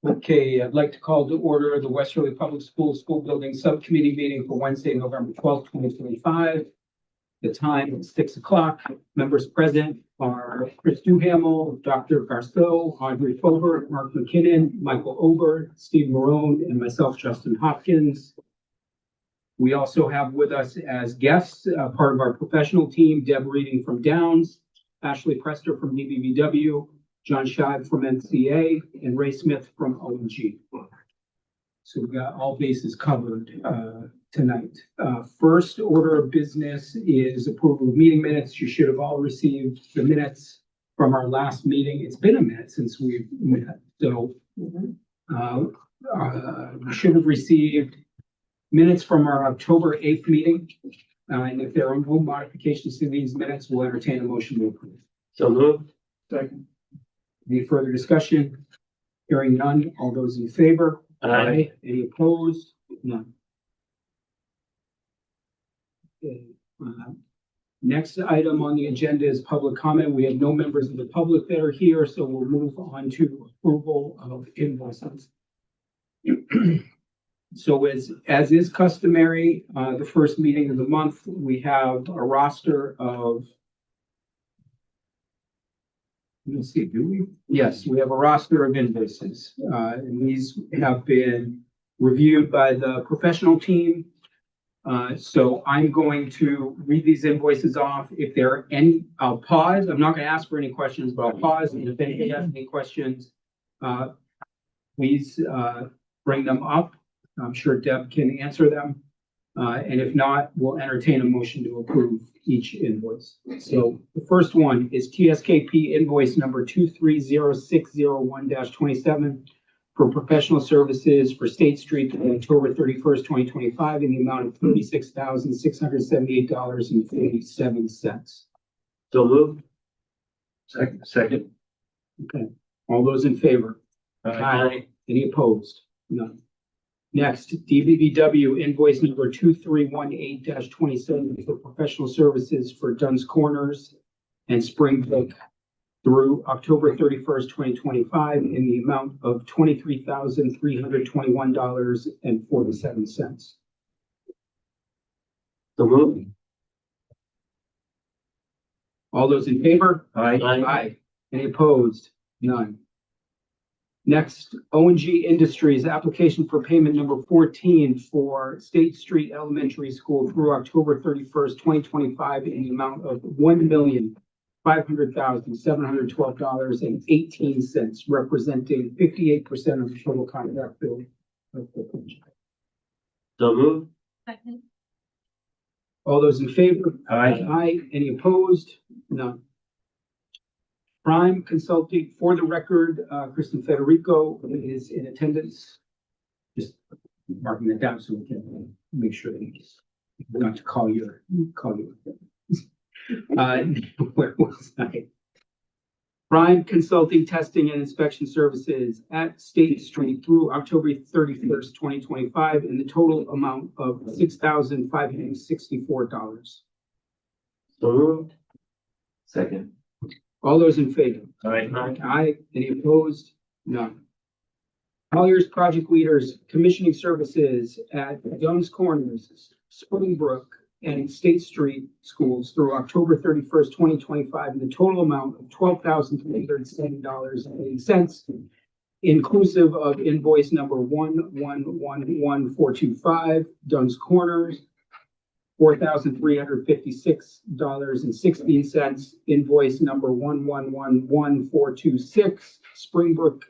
Okay, I'd like to call to order the Westerly Public Schools School Building Subcommittee meeting for Wednesday, November 12th, 2025. The time is 6 o'clock. Members present are Chris Duhamel, Dr. Garceau, Audrey Fover, Mark McKinnon, Michael Ober, Steve Marone, and myself, Justin Hopkins. We also have with us as guests, part of our professional team, Deb Reading from Downs, Ashley Prester from DBVW, John Scheib from NCA, and Ray Smith from ONG. So we've got all bases covered tonight. First order of business is approval of meeting minutes. You should have all received the minutes from our last meeting. It's been a minute since we've met, so you should have received minutes from our October 8th meeting. And if there are no modifications to these minutes, we'll entertain a motion to approve. So moved. Second. Any further discussion? Hearing none. All those in favor? Aye. Any opposed? None. Okay. Next item on the agenda is public comment. We have no members of the public that are here, so we'll move on to approval of invoices. So as is customary, the first meeting of the month, we have a roster of, let's see, do we? Yes, we have a roster of invoices. And these have been reviewed by the professional team. So I'm going to read these invoices off. If there are any, I'll pause. I'm not going to ask for any questions, but I'll pause. And if anybody has any questions, please bring them up. I'm sure Deb can answer them. And if not, we'll entertain a motion to approve each invoice. So the first one is TSKP invoice number 230601-27 for professional services for State Street on October 31st, 2025 in the amount of $36,678.47. So moved. Second. Okay. All those in favor? Aye. Any opposed? None. Next, DBVW invoice number 2318-27 for professional services for Dunn's Corners and Springbrook through October 31st, 2025 in the amount of $23,321.47. So moved. All those in favor? Aye. Aye. Any opposed? None. Next, ONG Industries application for payment number 14 for State Street Elementary School through October 31st, 2025 in the amount of $1,500,712.18, representing 58% of the total contract bill of the project. So moved. Second. All those in favor? Aye. Aye. Any opposed? None. Prime Consulting, for the record, Kristen Federico is in attendance. Just marking that down so we can make sure that not to call you. Where was I? Prime Consulting Testing and Inspection Services at State Street through October 31st, 2025 in the total amount of $6,564. So moved. Second. All those in favor? Aye. Aye. Any opposed? None. Colliers Project Leaders Commissioning Services at Dunn's Corners, Springbrook, and State Street Schools through October 31st, 2025 in the total amount of $12,307.80, inclusive of invoice number 1111425, Dunn's Corners, $4,356.16, invoice number 1111426, Springbrook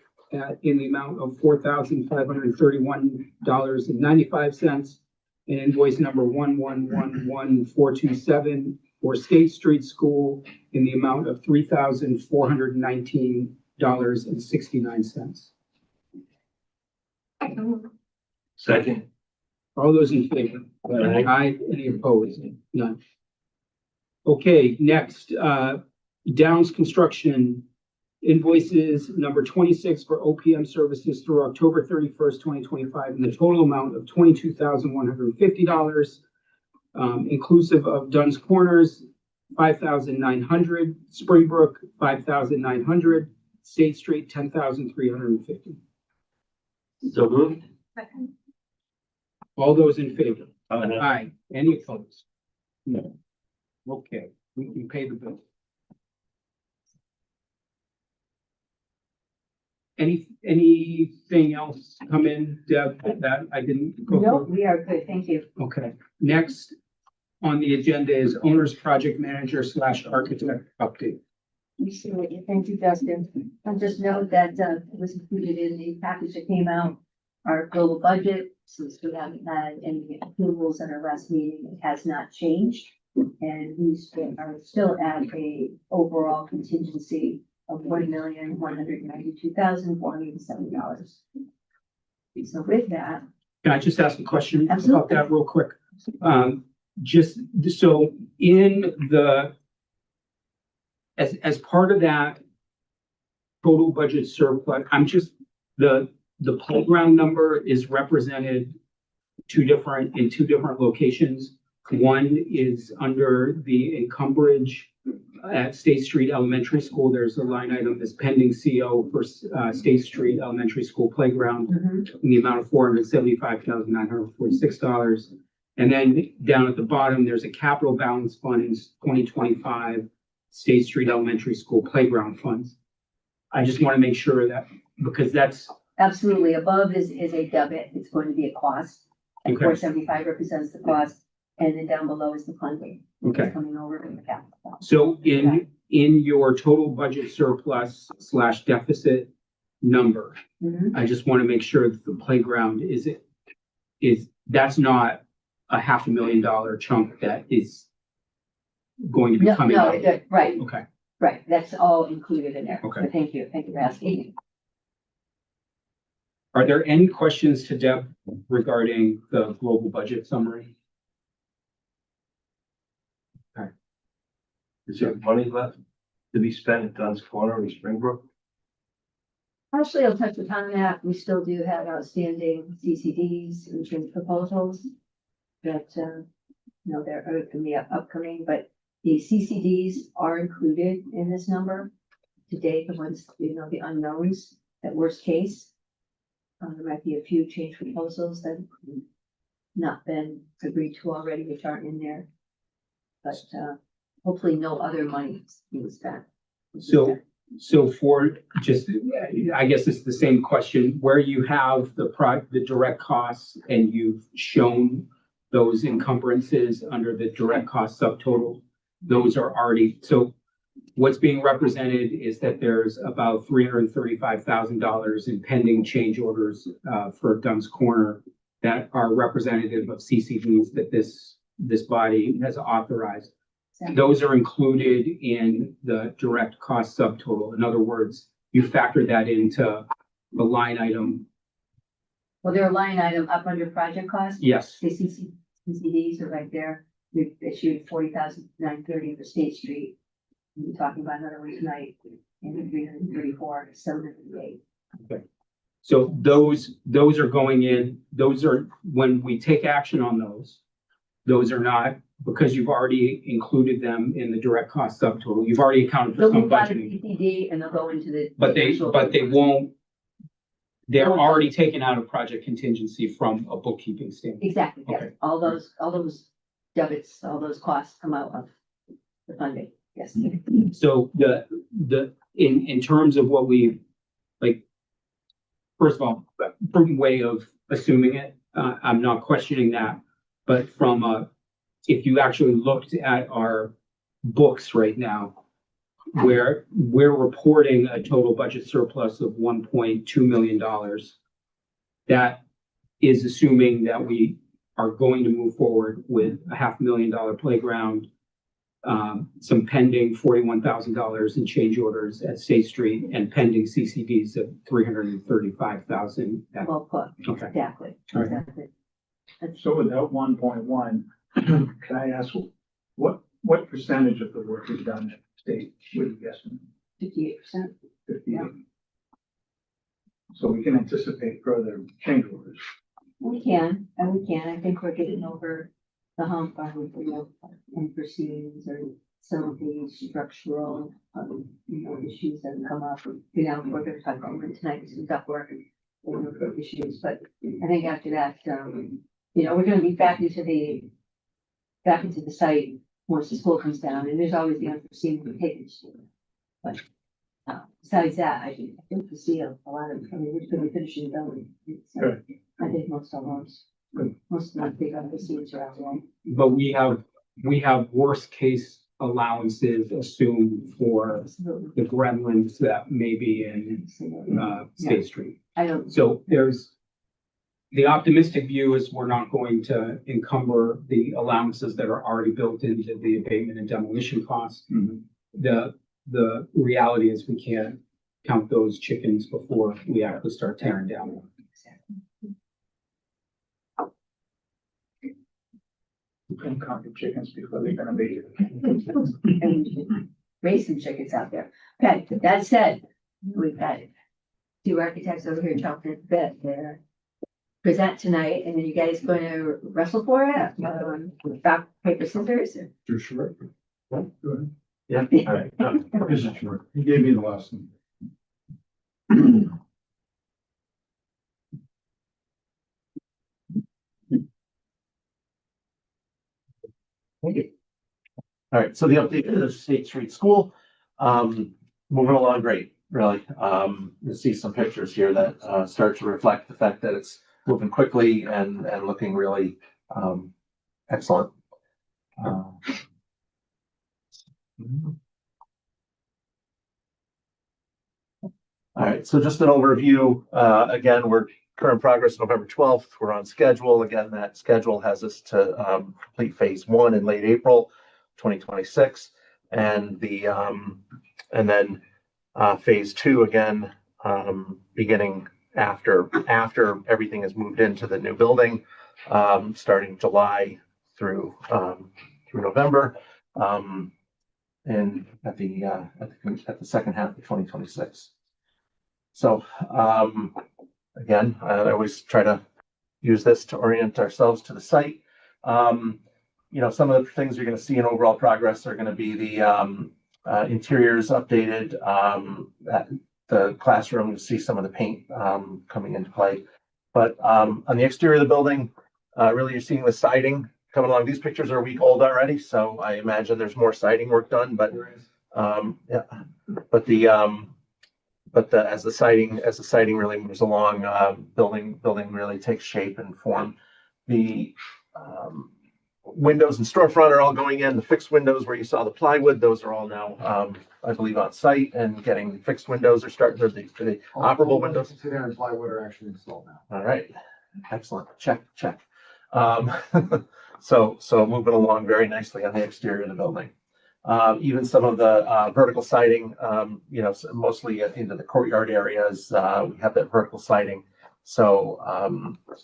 in the amount of $4,531.95, and invoice number 1111427 for State Street School in the amount of $3,419.69. Second. All those in favor? Aye. Aye. Any opposed? None. Okay, next, Downs Construction invoices number 26 for OPM services through October 31st, 2025 in the total amount of $22,150, inclusive of Dunn's Corners, $5,900, Springbrook, $5,900, State Street, $10,350. So moved. All those in favor? Aye. Aye. Any opposed? No. Okay, we can pay the bill. Anything else come in, Deb, that I didn't go No, through? we are good, thank you. Okay, next on the agenda is owner's project manager / architect update. We see what you think, Justin. I'll just note that it was included in the package that came out, our global budget, since we haven't had any approvals at our last meeting, it has not changed. And we are still at a overall contingency of $1,192,470. So with that, Can I just ask a question about Absolutely. that real quick? Just so in the, as part of that total budget surplus, I'm just, the playground number is represented in two different locations. One is under the encumbrage at State Street Elementary School. There's a line item that's pending CO for State Street Elementary School playground in the amount of $475,946. And then down at the bottom, there's a capital balance fund in 2025 State Street Elementary School playground funds. I just want to make sure that, because that's absolutely above is a debit, it's going to be a cost. And Okay. 475 represents the cost, and then down below is the funding. okay. Coming over in the capital. So in your total budget surplus / deficit number, Mhm. I just want to make sure that the playground is that's not a $500,000 chunk that is going to be No, coming no, out. right, Okay, right, that's all included in there. Okay. So thank you for asking. are there any questions to Deb regarding the global budget summary? Is there money left to be spent at Dunn's Corner in Springbrook? Partially, I'll touch upon that. We still do have outstanding CCDs and change proposals that, they're going to be upcoming, but the CCDs are included in this number. To date, the ones, the unknowns, that worst case. There might be a few change proposals that have not been agreed to already, which aren't in there. But, hopefully no other money is being spent. So for just, I guess it's the same question, where you have the direct costs and you've shown those encumbrances under the direct cost subtotal, those are already, so what's being represented is that there's about $335,000 in pending change orders for Dunn's Corner that are representative of CCDs that this body has authorized. Those are included in the direct cost subtotal. In other words, you factor that into the line item. Well, they're a line item up under project cost. Yes, The CCDs are right there. We've issued $40,930 for State Street. We're talking about another week tonight, and 334, 708. so those are going in, those are, when we take action on those are not, because you've already included them in the direct cost subtotal. You've already accounted for They'll some move out of budgeting, CCD and they'll go into the. but they actual- won't, they're Oh, already taken out of project contingency from a bookkeeping standpoint. Exactly, yes. Okay. All those debits, all those costs come out of the funding, yes. So in terms of what we, like, first of all, prudent way of assuming it, I'm not questioning that. But if you actually looked at our books right now, where we're reporting a total budget surplus of $1.2 million, that is assuming that we are going to move forward with a $500,000 playground, some pending $41,000 in change orders at State Street, and pending CCDs of $335,000. Well put, Okay. exactly, All right. exactly. That's- So with that 1.1, can I ask what percentage of the work is done at state, what are you guessing? 58%. 58? So we can anticipate further change orders. We can. I think we're getting over the hump on, unforeseens or some of the structural, issues that come up. We're going to talk about it tonight, some duct work. for issues, but I think after that, we're gonna be back into the site once the school comes down, and there's always the unforeseen contagions. But besides that, I think we see a lot of, we're gonna be finishing building. So Good. I think most of those, Good. most of the big unforeseens are out there. But we have worst case allowances assumed for Absolutely. the gremlins that may be in State Street. I don't, So the optimistic view is we're not going to encumber the allowances that are already built into the abatement and demolition costs. Mhm. The reality is we can't count those chickens before we actually start tearing down. You can count your chickens before they're gonna be. and we should raise some chickens out there. Okay, that said, we've got two architects over here chomping at the bit there. Present tonight, and then you guys going to wrestle for it, rock, paper, scissors? Or- You're sure? Go ahead. Yeah, all right. Is it sure? He gave me the last one. Thank you. All right, so the update of the State Street School, moving along great, really. You see some pictures here that start to reflect the fact that it's moving quickly and looking really excellent. All right, so just an overview. Again, we're current progress November 12th. We're on schedule. Again, that schedule has us to complete phase 1 in late April 2026, and then phase 2 again beginning after everything is moved into the new building, starting July through November, and at the second half of 2026. So again, I always try to use this to orient ourselves to the site. Some of the things you're going to see in overall progress are going to be the interiors updated, the classroom. You'll see some of the paint coming into play. But on the exterior of the building, really you're seeing the siding coming along. These pictures are a week old already, so I imagine there's more siding work done. But yeah, but as the siding really moves along, building really takes shape and form. The windows and storefront are all going in. The fixed windows where you saw the plywood, those are all now, I believe, on site, and getting fixed windows are starting. The operable windows. Container and plywood are actually installed now. All right, excellent. Check. So moving along very nicely on the exterior of the building. Even some of the vertical siding, mostly into the courtyard areas, we have that vertical siding. So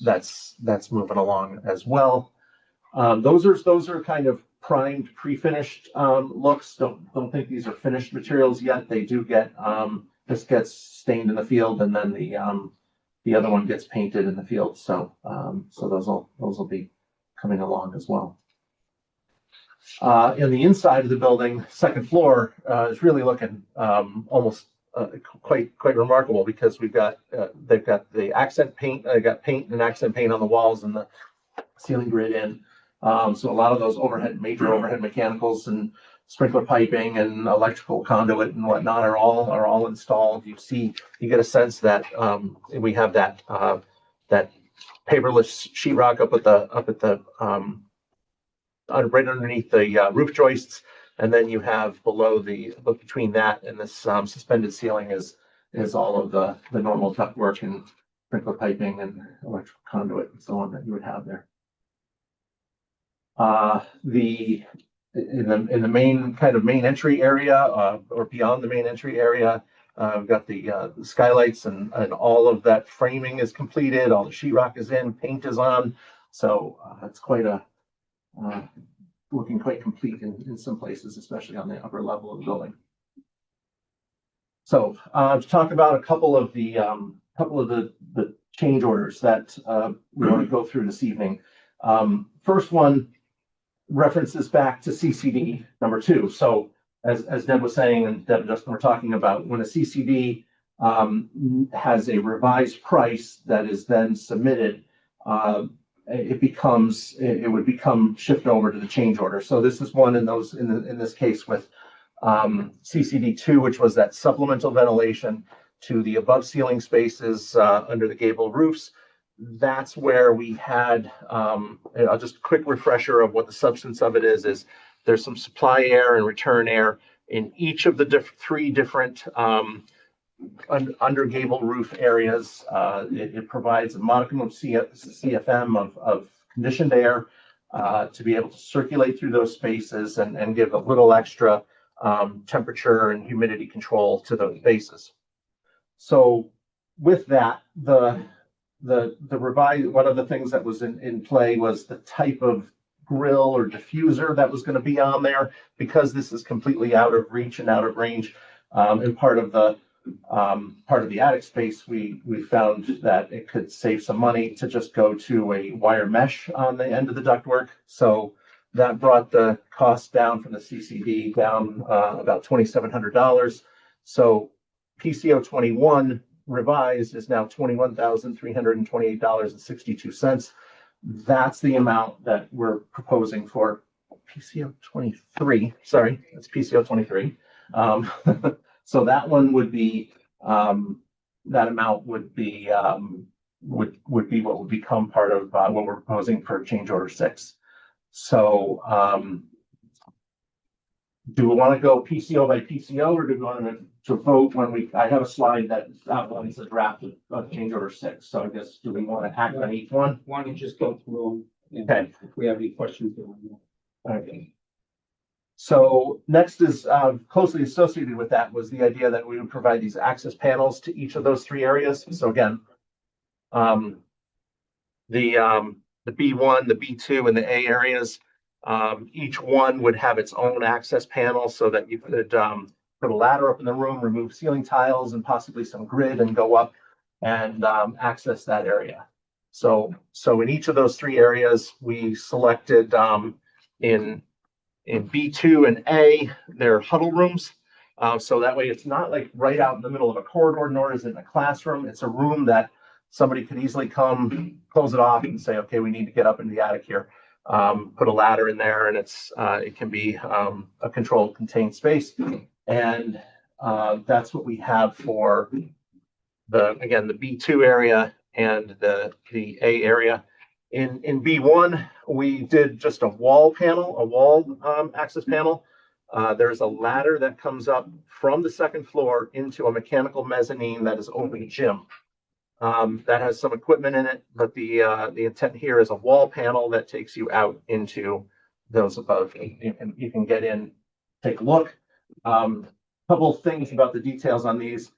that's moving along as well. Those are kind of primed, pre-finished looks. Don't think these are finished materials yet. They do get this gets stained in the field, and then the other one gets painted in the field. So those will be coming along as well. In the inside of the building, second floor is really looking almost quite remarkable, because they've got the accent paint. They got paint and accent paint on the walls and the ceiling grid in. So a lot of those major overhead mechanicals and sprinkler piping and electrical conduit and whatnot are all installed. You get a sense that we have that paperless sheetrock up at the right underneath the roof joists, and then you have between that and this suspended ceiling is all of the normal ductwork and sprinkler piping and electrical conduit and so on that you would have there. In the main entry area, or beyond the main entry area, we've got the skylights, and all of that framing is completed. All the sheetrock is in, paint is on, so it's looking quite complete in some places, especially on the upper level of the building. So to talk about a couple of the change orders that we want to go through this evening. First one references back to CCD number 2. So as Deb was saying, and Deb and Justin were talking about, when a CCD has a revised price that is then submitted, it would become shift over to the change order. So this is one in this case with CCD2, which was that supplemental ventilation to the above ceiling spaces under the gable roofs. That's where we had, I'll just quick refresher of what the substance of it is there's some supply air and return air in each of the three different under gable roof areas. It provides a modicum of CFM of conditioned air to be able to circulate through those spaces and give a little extra temperature and humidity control to those spaces. So with that, the revised, one of the things that was in play was the type of grill or diffuser that was going to be on there, because this is completely out of reach and out of range. And part of the attic space, we found that it could save some money to just go to a wire mesh on the end of the ductwork. So that brought the cost down from the CCD down about $2,700. So PCO 21 revised is now $21,328.62. That's the amount that we're proposing for PCO 23. Sorry, it's PCO 23. So that one would be, that amount would be what would become part of what we're proposing for change order 6. So do we want to go PCO by PCO, or do we want to vote when I have a slide that outlines the draft of change order 6. So I guess, do we want to act on each one? Why don't you just go through them? And Okay. if we have any questions. Okay. So next is closely associated with that was the idea that we would provide these access panels to each of those three areas. So again, the B1, the B2, and the A areas, each one would have its own access panel so that you could put a ladder up in the room, remove ceiling tiles and possibly some grid, and go up and access that area. So in each of those three areas, we selected in B2 and A, they're huddle rooms. So that way it's not like right out in the middle of a corridor, nor is it in a classroom. It's a room that somebody could easily come, close it off and say, okay, we need to get up into the attic here. Put a ladder in there, and it can be a controlled, contained space. And that's what we have for the B2 area and the A area. In B1, we did just a wall access panel. There's a ladder that comes up from the second floor into a mechanical mezzanine that is over the gym. That has some equipment in it, but the intent here is a wall panel that takes you out into those above. You can get in, take a look. Couple of things about the details on these.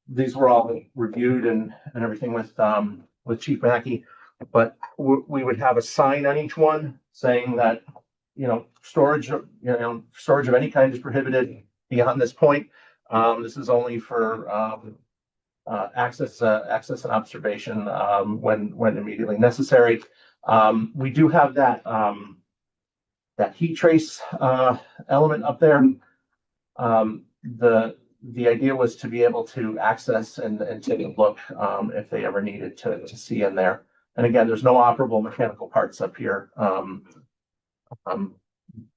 These were all reviewed and everything with Chief Mackey, but we would have a sign on each one saying that, storage of any kind is prohibited beyond this point. This is only for access and observation when immediately necessary. We do have that heat trace element up there. The idea was to be able to access and take a look if they ever needed to see in there. And again, there's no operable mechanical parts up here.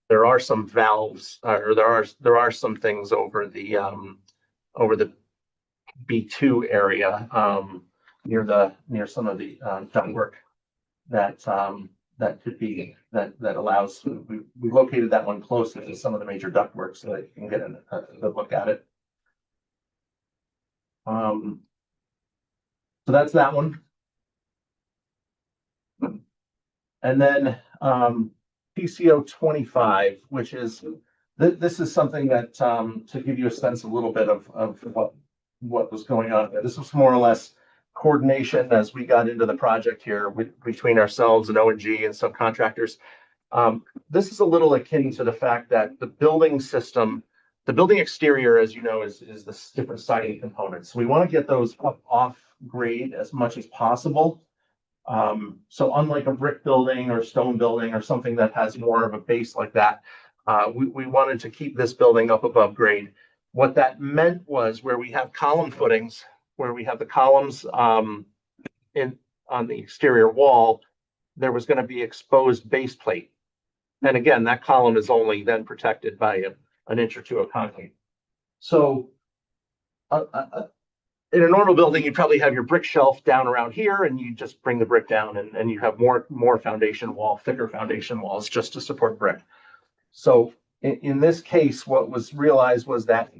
There are some valves, or there are some things over the B2 area near some of the ductwork that allows. We located that one closer to some of the major ductwork so that you can get a good look at it. So that's that one. And then PCO 25, which is this is something that to give you a sense a little bit of what was going on there. This was more or less coordination as we got into the project here between ourselves and O&G and subcontractors. This is a little akin to the fact that the building system, the building exterior, as you know, is the different siding components. So we want to get those up off grade as much as possible. So unlike a brick building or stone building or something that has more of a base like that, we wanted to keep this building up above grade. What that meant was where we have column footings, where we have the columns in on the exterior wall, there was going to be exposed base plate. And again, that column is only then protected by an inch or two of concrete. So in a normal building, you'd probably have your brick shelf down around here, and you just bring the brick down, and you have more foundation wall, thicker foundation walls just to support brick. So in this case, what was realized was that,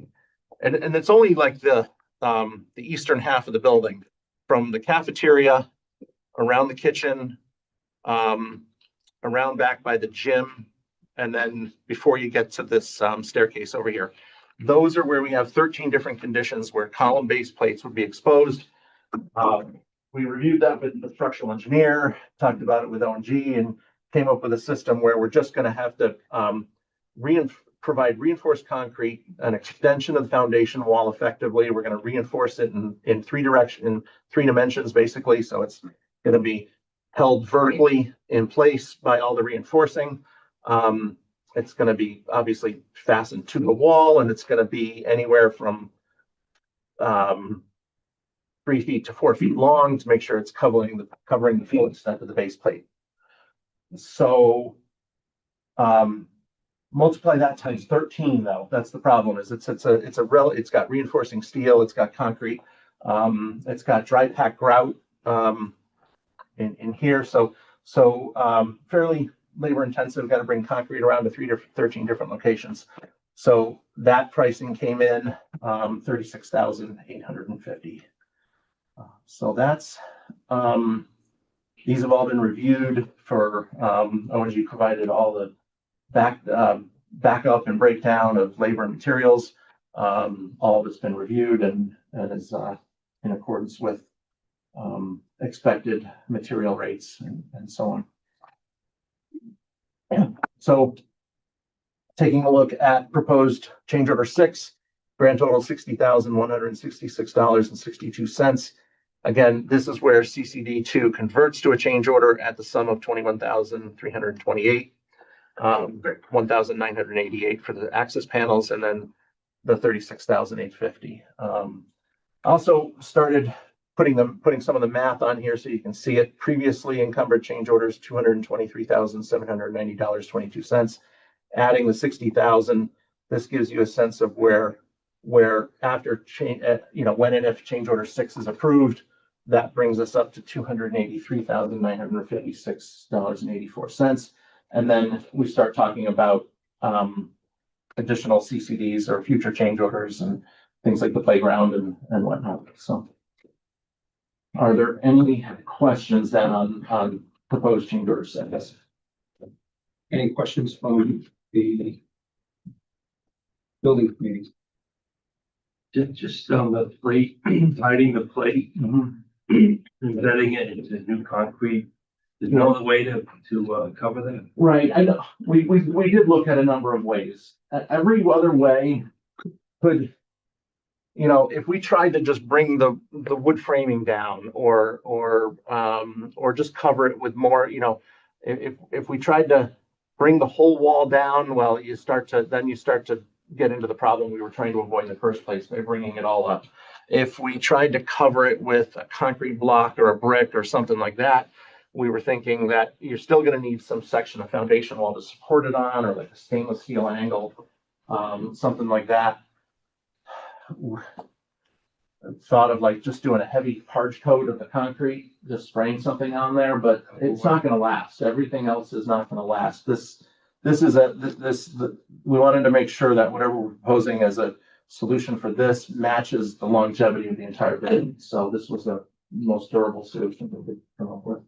and it's only like the eastern half of the building, from the cafeteria, around the kitchen, around back by the gym, and then before you get to this staircase over here. Those are where we have 13 different conditions where column base plates would be exposed. We reviewed that with the structural engineer, talked about it with O&G, and came up with a system where we're just going to have to provide reinforced concrete, an extension of the foundation wall effectively. We're going to reinforce it in three dimensions, basically. So it's going to be held vertically in place by all the reinforcing. It's going to be obviously fastened to the wall, and it's going to be anywhere from 3 feet to 4 feet long to make sure it's covering the full extent of the base plate. So multiply that times 13, though. That's the problem. Is it's got reinforcing steel, it's got concrete, it's got dry pack grout in here. So fairly labor intensive. Got to bring concrete around to 13 different locations. So that pricing came in $36,850. So that's these have all been reviewed for O&G provided all the backup and breakdown of labor and materials. All of it's been reviewed and is in accordance with expected material rates and so on. So taking a look at proposed change order 6, grand total $60,166.62. Again, this is where CCD2 converts to a change order at the sum of $21,328, $1,988 for the access panels, and then the $36,850. Also started putting some of the math on here so you can see it. Previously encumbered change orders $223,790.22. Adding the $60,000, this gives you a sense of where after change, when and if change order 6 is approved, that brings us up to $283,956.84. And then we start talking about additional CCDs or future change orders and things like the playground and whatnot. So are there any questions then on proposed change order 6? Any questions from the building committee? Just on the plate, hiding the plate, embedding it into new concrete. There's no other way to cover that. Right. I know we did look at a number of ways. Every other way could, if we tried to just bring the wood framing down or just cover it with more, if we tried to bring the whole wall down, well, you start to get into the problem we were trying to avoid in the first place by bringing it all up. If we tried to cover it with a concrete block or a brick or something like that, we were thinking that you're still going to need some section of foundation wall to support it on, or like a stainless steel angle, something like that. Thought of like just doing a heavy parge coat of the concrete, just spraying something on there, but it's not going to last. Everything else is not going to last. We wanted to make sure that whatever we're proposing as a solution for this matches the longevity of the entire building. So this was the most durable solution that we could come up with.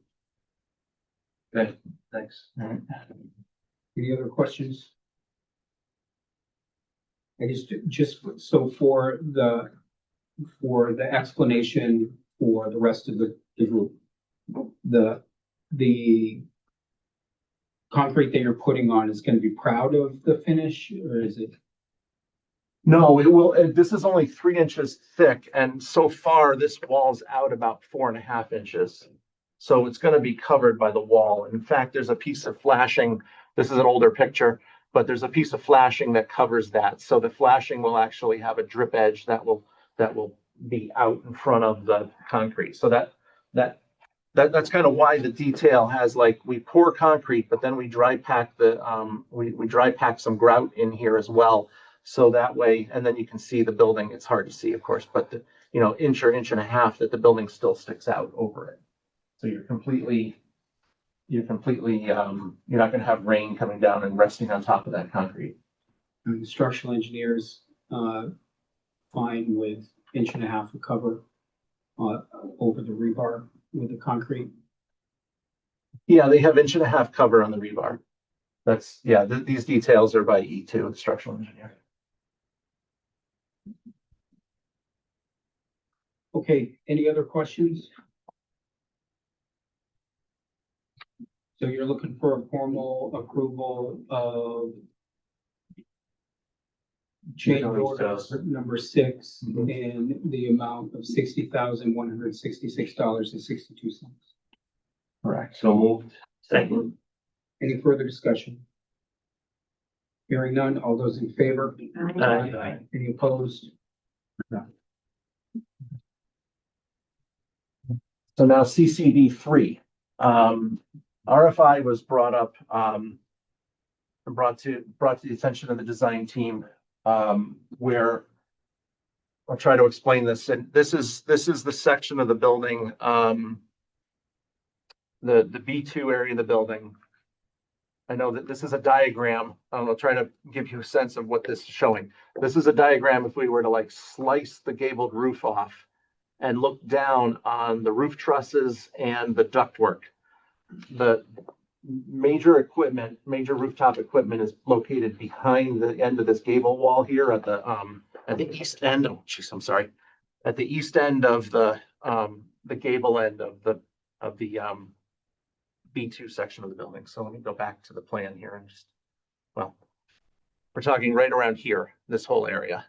Okay, thanks. All right. Any other questions? I guess just so for the explanation for the rest of the group, the concrete that you're putting on is going to be proud of the finish, or is it? No, it will. This is only 3 inches thick, and so far this wall's out about 4.5 inches. So it's going to be covered by the wall. In fact, there's a piece of flashing. This is an older picture. but there's a piece of flashing that covers that. So the flashing will actually have a drip edge that will be out in front of the concrete. So that's kind of why the detail has, like, we pour concrete, but then we dry pack we dry pack some grout in here as well. So that way, and then you can see the building. It's hard to see, of course, but the, inch or inch and a half that the building still sticks out over it. So you're not going to have rain coming down and resting on top of that concrete. And the structural engineers, fine with inch and a half of cover, over the rebar with the concrete. Yeah, they have inch and a half cover on the rebar. That's, yeah, these details are by E2, the structural engineer. Okay, any other questions? So you're looking for a formal approval of change order number 6 in the amount of $60,166.62. Correct. So moved. Second. Any further discussion? Hearing none, all those in favor? Aye. Any opposed? So now CCD 3. RFI was brought up, and brought to the attention of the design team, where I'll try to explain this. And this is the section of the building, the B2 area of the building. I know that this is a diagram. I'll try to give you a sense of what this is showing. This is a diagram if we were to, like, slice the gabled roof off and look down on the roof trusses and the ductwork. The major rooftop equipment is located behind the end of this gable wall here at the east end. Oh, geez, I'm sorry. At the east end of the gable end of the B2 section of the building. So let me go back to the plan here and we're talking right around here, this whole area.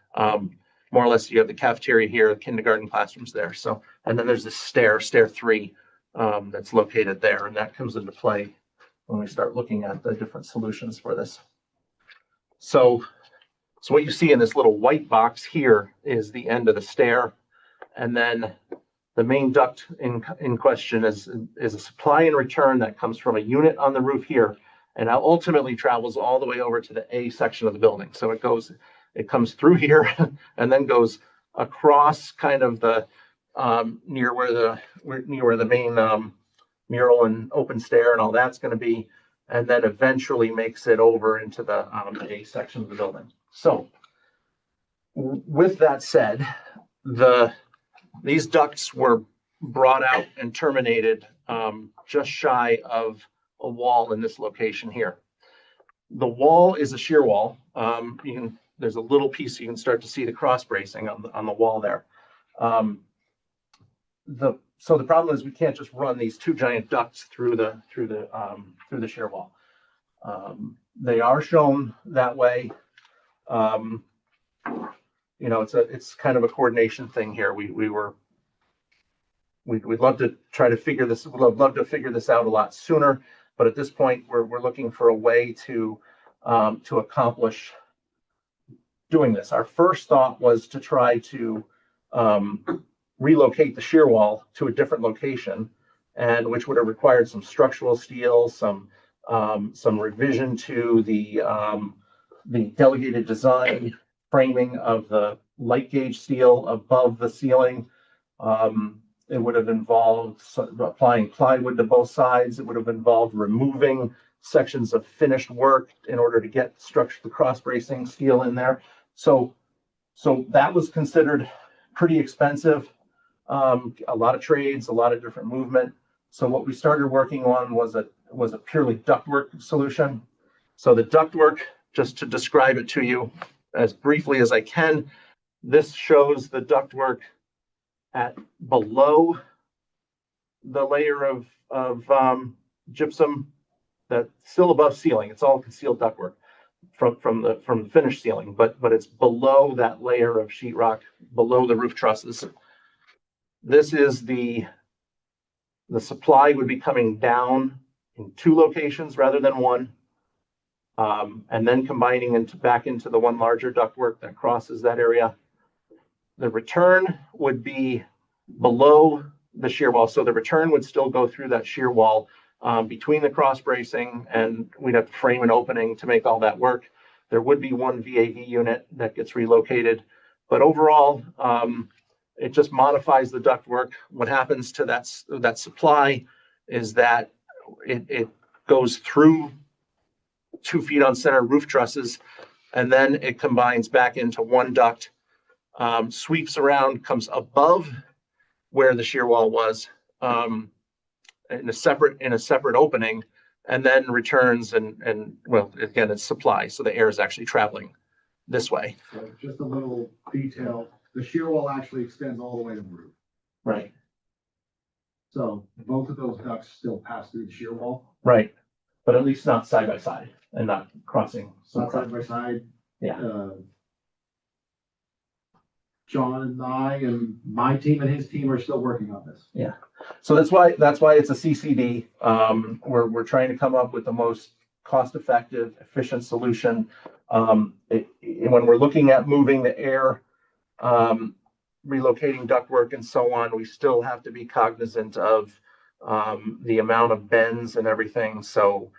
More or less, you have the cafeteria here, the kindergarten classrooms there. So, and then there's this stair 3, that's located there, and that comes into play when we start looking at the different solutions for this. So what you see in this little white box here is the end of the stair, and then the main duct in question is a supply and return that comes from a unit on the roof here, and now ultimately travels all the way over to the A section of the building. So it comes through here and then goes across kind of the near where the main mural and open stair and all that's going to be, and then eventually makes it over into the A section of the building. So with that said, these ducts were brought out and terminated just shy of a wall in this location here. The wall is a shear wall. There's a little piece you can start to see the cross bracing on the wall there. So the problem is we can't just run these 2 giant ducts through the shear wall. They are shown that way. It's kind of a coordination thing here. We'd love to try to figure this. We'd love to figure this out a lot sooner, but at this point, we're looking for a way to accomplish doing this. Our first thought was to try to relocate the shear wall to a different location, and which would have required some structural steel, some revision to the delegated design framing of the light gauge steel above the ceiling. It would have involved applying plywood to both sides. It would have involved removing sections of finished work in order to get the cross bracing steel in there. So that was considered pretty expensive. A lot of trades, a lot of different movement. So what we started working on was a purely ductwork solution. So the ductwork, just to describe it to you as briefly as I can, this shows the ductwork at below the layer of gypsum that's still above ceiling. It's all concealed ductwork from the finished ceiling, but it's below that layer of sheetrock, below the roof trusses. This is the supply would be coming down in 2 locations rather than 1. and then combining back into the one larger ductwork that crosses that area. The return would be below the shear wall. So the return would still go through that shear wall between the cross bracing, and we'd have to frame an opening to make all that work. There would be one VAV unit that gets relocated, but overall, it just modifies the ductwork. What happens to that supply is that it goes through 2 feet on center roof trusses, and then it combines back into one duct, sweeps around, comes above where the shear wall was, in a separate opening, and then returns and well, again, it's supply, so the air is actually traveling this way. So just a little detail, the shear wall actually extends all the way to the roof. Right. So both of those ducts still pass through the shear wall. Right. But at least not side by side and not crossing. So not side by side. Yeah. John and I and my team and his team are still working on this. Yeah. So that's why it's a CCD. We're trying to come up with the most cost-effective, efficient solution. When we're looking at moving the air, relocating ductwork and so on, we still have to be cognizant of the amount of bends and everything. So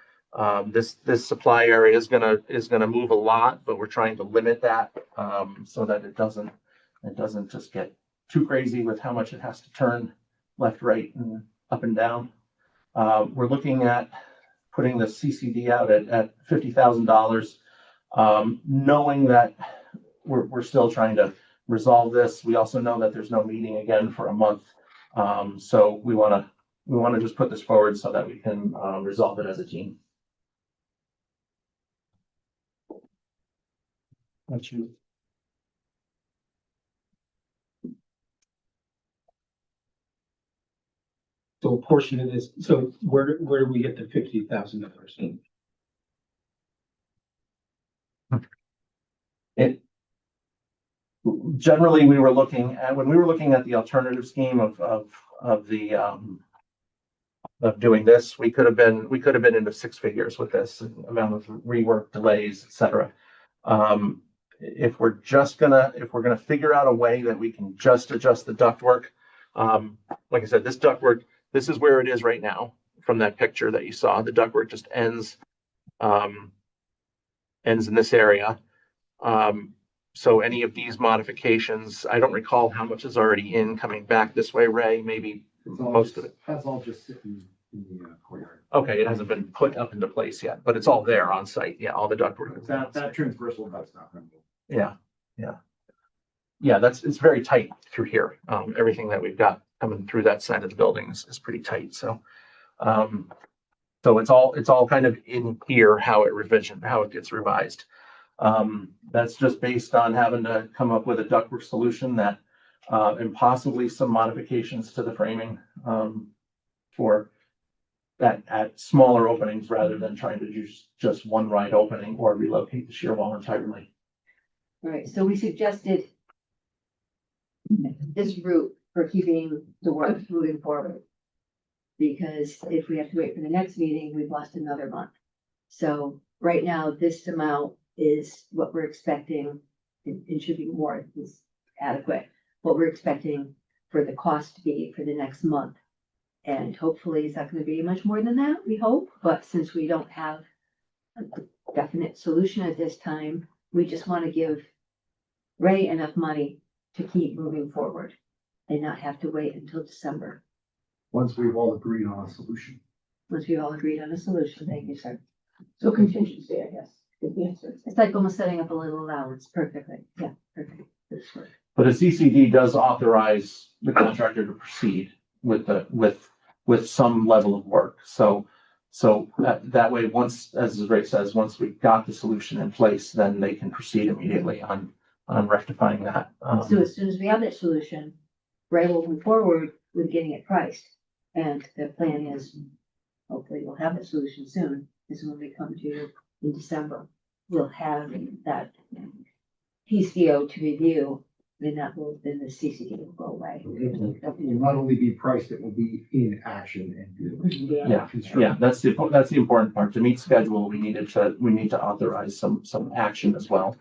this supply area is gonna move a lot, but we're trying to limit that so that it doesn't just get too crazy with how much it has to turn left, right, and up and down. We're looking at putting the CCD out at $50,000, knowing that we're still trying to resolve this. We also know that there's no meeting again for a month. So we want to just put this forward so that we can resolve it as a team. Got you. So a portion of this, so where do we get the $50,000? Generally, when we were looking at the alternative scheme of doing this, we could have been into 6 figures with this amount of rework, delays, etc. If we're gonna figure out a way that we can just adjust the ductwork, like I said, this ductwork, this is where it is right now from that picture that you saw. The ductwork just ends in this area. So any of these modifications, I don't recall how much is already coming back this way, Ray, maybe most of it. That's all just sitting in the courtyard. Okay, it hasn't been put up into place yet, but it's all there on site. Yeah, all the ductwork. is on That site. transversal duct's not going to move. Yeah, it's very tight through here. Everything that we've got coming through that side of the building is pretty tight. So it's all kind of in here, how it gets revised. That's just based on having to come up with a ductwork solution that, and possibly some modifications to the framing, for that at smaller openings rather than trying to use just one wide opening or relocate the shear wall entirely. Right, so we suggested this route for keeping the work moving forward. Because if we have to wait for the next meeting, we've lost another month. So right now, this amount is what we're expecting. It should be more, is adequate. What we're expecting for the cost to be for the next month. And hopefully it's not going to be much more than that, we hope. But since we don't have a definite solution at this time, we just want to give Ray enough money to keep moving forward and not have to wait until December. Once we've all agreed on a solution. Once we've all agreed on a solution, thank you, sir. So contingency, I guess, is the answer. It's like almost setting up a little allowance, perfectly, yeah, perfect. This work. But a CCD does authorize the contractor to proceed with some level of work. So that way, once, as Ray says, once we've got the solution in place, then they can proceed immediately on rectifying that. So as soon as we have that solution, Ray will move forward with getting it priced. And the plan is, hopefully we'll have that solution soon, is when we come to you in December, we'll have that PCO to review then then the CCD will go away. It will not only be priced, it will be in action and. Yeah, yeah, that's the important part. To meet schedule, we need to authorize some action as well,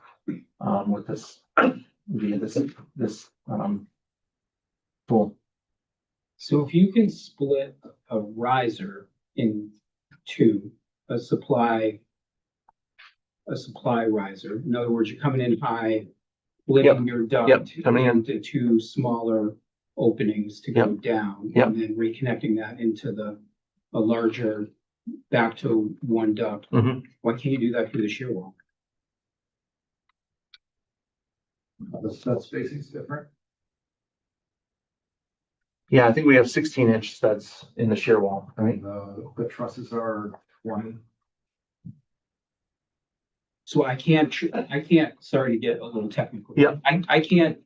with this, via this tool. So if you can split a riser in two, a supply riser, in other words, you're coming in high, splitting your duct coming in. into two smaller openings to go down, Yep. and then reconnecting that into a larger, back to one duct. Mhm. Why can't you do that through the shear wall? The stud spacing is different. Yeah, I think we have 16-inch studs in the shear wall, right? The trusses are 20. So I can't, sorry to get a little technical. Yeah. I can't,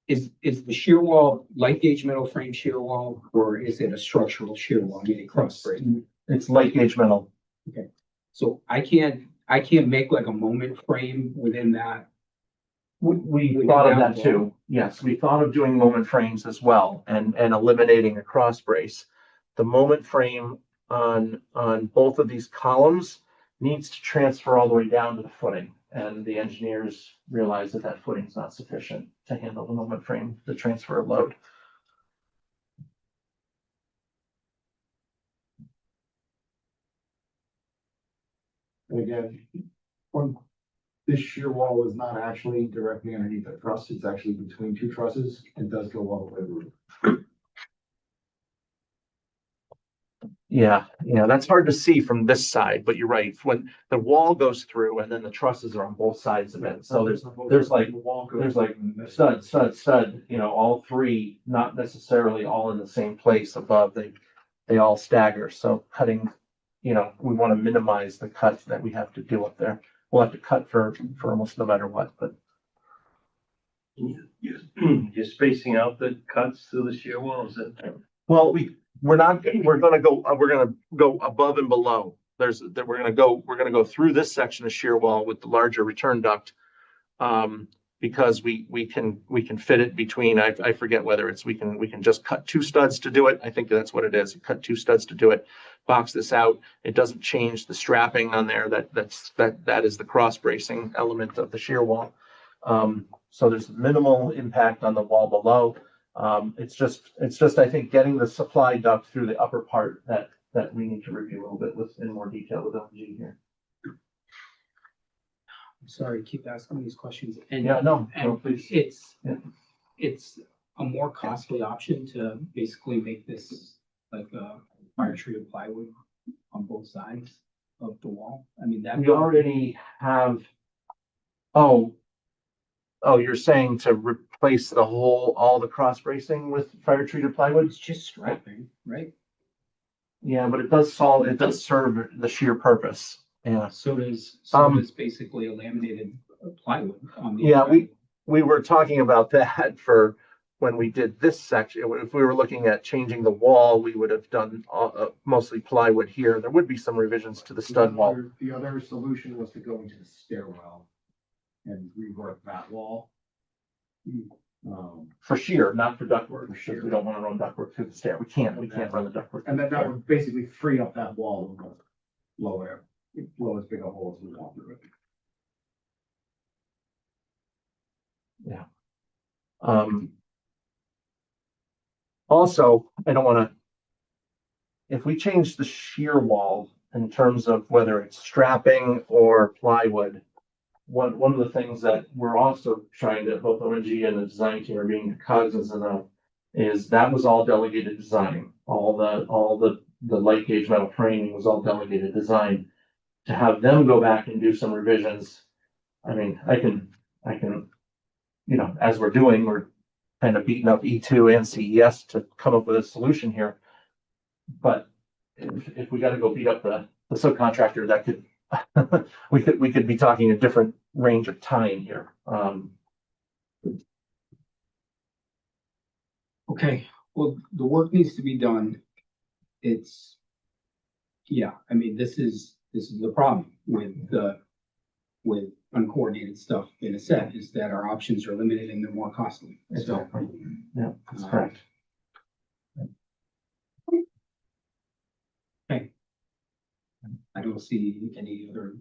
is the shear wall light gauge metal frame shear wall, or is it a structural shear wall, meaning cross brace? It's light gauge metal. So I can't make like a moment frame within that. We thought of that too. Yes, we thought of doing moment frames as well and eliminating a cross brace. The moment frame on both of these columns needs to transfer all the way down to the footing. And the engineers realized that footing is not sufficient to handle the moment frame, the transfer of load. And again, this shear wall is not actually directly underneath the truss, it's actually between two trusses and does go all the way to the roof. Yeah, that's hard to see from this side, but you're right. When the wall goes through and then the trusses are on both sides of it. So there's like stud, all three, not necessarily all in the same place above. They all stagger. So cutting, we want to minimize the cuts that we have to do up there. We'll have to cut for almost no matter what, but. You're spacing out the cuts through the shear wall, is it? Well, we're gonna go above and below. We're gonna go through this section of shear wall with the larger return duct. Because we can fit it between, I forget whether it's, we can just cut two studs to do it. I think that's what it is. You cut two studs to do it, box this out. It doesn't change the strapping on there. That is the cross bracing element of the shear wall. So there's minimal impact on the wall below. It's just, I think, getting the supply duct through the upper part that we need to review a little bit in more detail with LG here. I'm sorry, to keep asking these questions. And Yeah, no, please. It's a more costly option to basically make this like a fire treated plywood on both sides of the wall. I mean, that. We already have, oh, you're saying to replace all the cross bracing with fire treated plywood? It's just strapping, right? Yeah, but it does serve the sheer purpose. Yeah. So does basically a laminated plywood on the. Yeah, we were talking about that for when we did this section. If we were looking at changing the wall, we would have done mostly plywood here. There would be some revisions to the stud wall. The other solution was to go into the stairwell and rework that wall. For shear, not for ductwork. Because we don't want to run ductwork through the stair. We can't run the ductwork. And then that would basically free up that wall and blow as big a hole as we want through it. Yeah. Also, I don't want to, if we change the shear wall in terms of whether it's strapping or plywood, one of the things that we're also trying to, both ONG and the design team are being cognizant of, is that was all delegated design. All the light gauge metal framing was all delegated design. To have them go back and do some revisions, I mean, I can, as we're doing, we're kind of beating up E2 and CES to come up with a solution here. But if we got to go beat up the subcontractor, that could, we could be talking a different range of time here. Okay, well, the work needs to be done. I mean, this is the problem with uncoordinated stuff in a set is that our options are limited and they're more costly. So, Exactly. Yeah, that's correct. I don't see any other.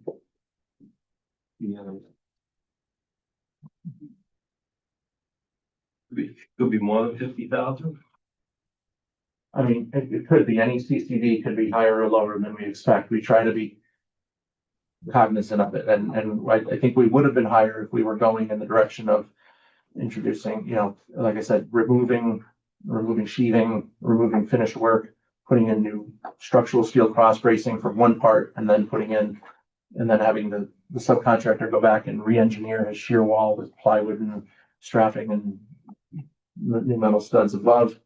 Could be more than 50,000. I mean, it could be, any CCD could be higher or lower than we expect. We try to be cognizant of it, and I think we would have been higher if we were going in the direction of introducing, like I said, removing sheathing, removing finished work, putting in new structural steel cross bracing for one part, and then having the subcontractor go back and re-engineer his shear wall with plywood and strapping and new metal studs above.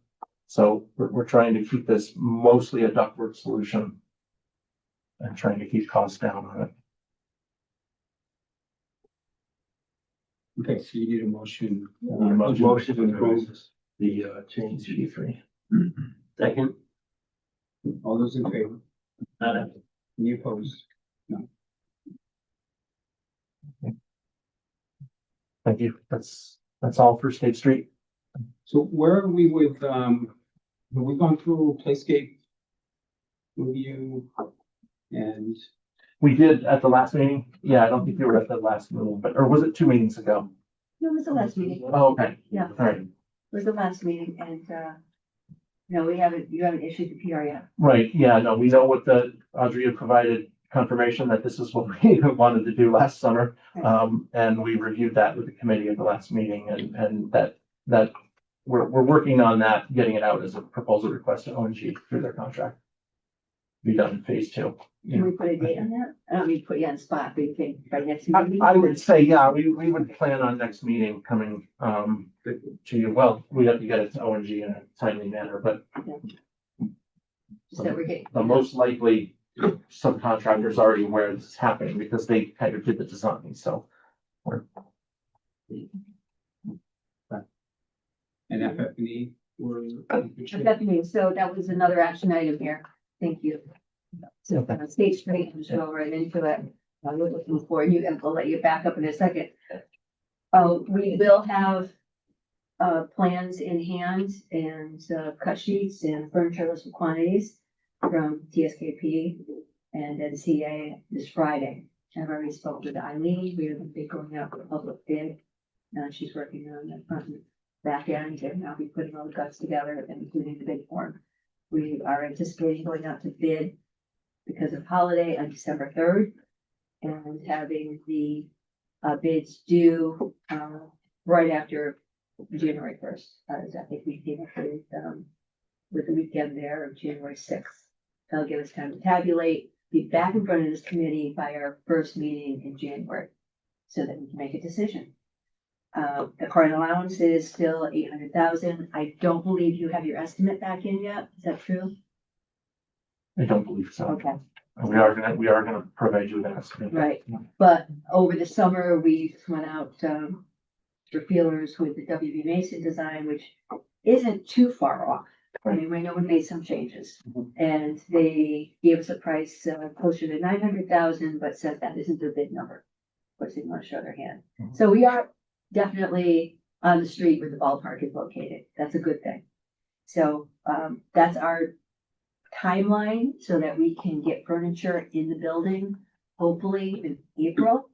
So we're trying to keep this mostly a ductwork solution and trying to keep costs down on it. Okay, so you need a motion. Motion to approve the change. G3. Second. All those in favor? Any opposed? Thank you. That's all for State Street. So where are we with, have we gone through Playscape review? And We did at the last meeting. Yeah, I don't think you were at the last meeting, or was it 2 meetings ago? No, it was the last meeting. Oh, okay. Yeah. All right. It was the last meeting and, no, you haven't issued the PR yet. Right. Yeah, no, we know what Audrey had provided confirmation that this is what we wanted to do last summer. And we reviewed that with the committee at the last meeting, and that we're working on that, getting it out as a proposal request to ONG through their contract. Be done in phase 2. Can we put a date on that? I don't mean to put you on the spot, but you think by next meeting? I would say, yeah, we would plan on next meeting coming to you. Well, we have to get it to ONG in a timely manner, but So we're getting. the most likely subcontractors are already aware this is happening because they kind of did the design, so. and FF&E were. Definitely. So that was another action item here. Thank you. So Okay. State Street, just go right into it. I'm looking for you, and we'll let you back up in a second. We will have plans in hand and cut sheets and furniture list of quantities from TSKP and NCA this Friday. I've already spoke with Eileen. We will be going out for public bid. Now she's working on the front and back end, and I'll be putting all the guts together and including the bid form. We are anticipating going out to bid because of holiday on December 3rd and having the bids due right after January 1st. I think we came up with the weekend there of January 6th. That'll give us time to tabulate, be back in front of this committee by our first meeting in January so that we can make a decision. The current allowance is still 800,000. I don't believe you have your estimate back in yet. Is that true? I don't believe so. Okay, We are gonna provide you with an estimate. right. But over the summer, we went out for feelers with the WB Mason design, which isn't too far off. I mean, we know we made some changes and they gave us a price closer to 900,000, but said that isn't their bid number. Of course, they want to show their hand. So we are definitely on the street where the ballpark is located. That's a good thing. So that's our timeline so that we can get furniture in the building, hopefully in April.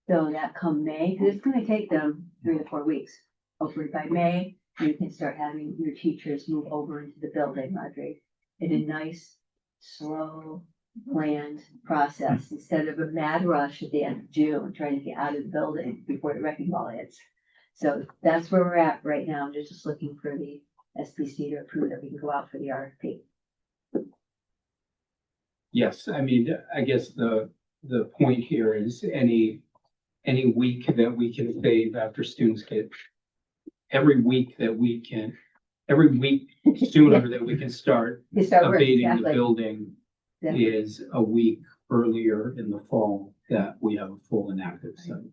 So that come May, 'cause it's gonna take them 3 to 4 weeks. Hopefully by May, you can start having your teachers move over into the building, Audrey, in a nice, slow, planned process instead of a mad rush at the end of June, trying to get out of the building before the wrecking ball hits. So that's where we're at right now. Just looking for the SBC to approve that we can go out for the RFP. Yes, I mean, I guess the point here is any week that we can save after students get, every week sooner that we can start You start working, abating the exactly. building Yeah. is a week earlier in the fall that we have a full and active site.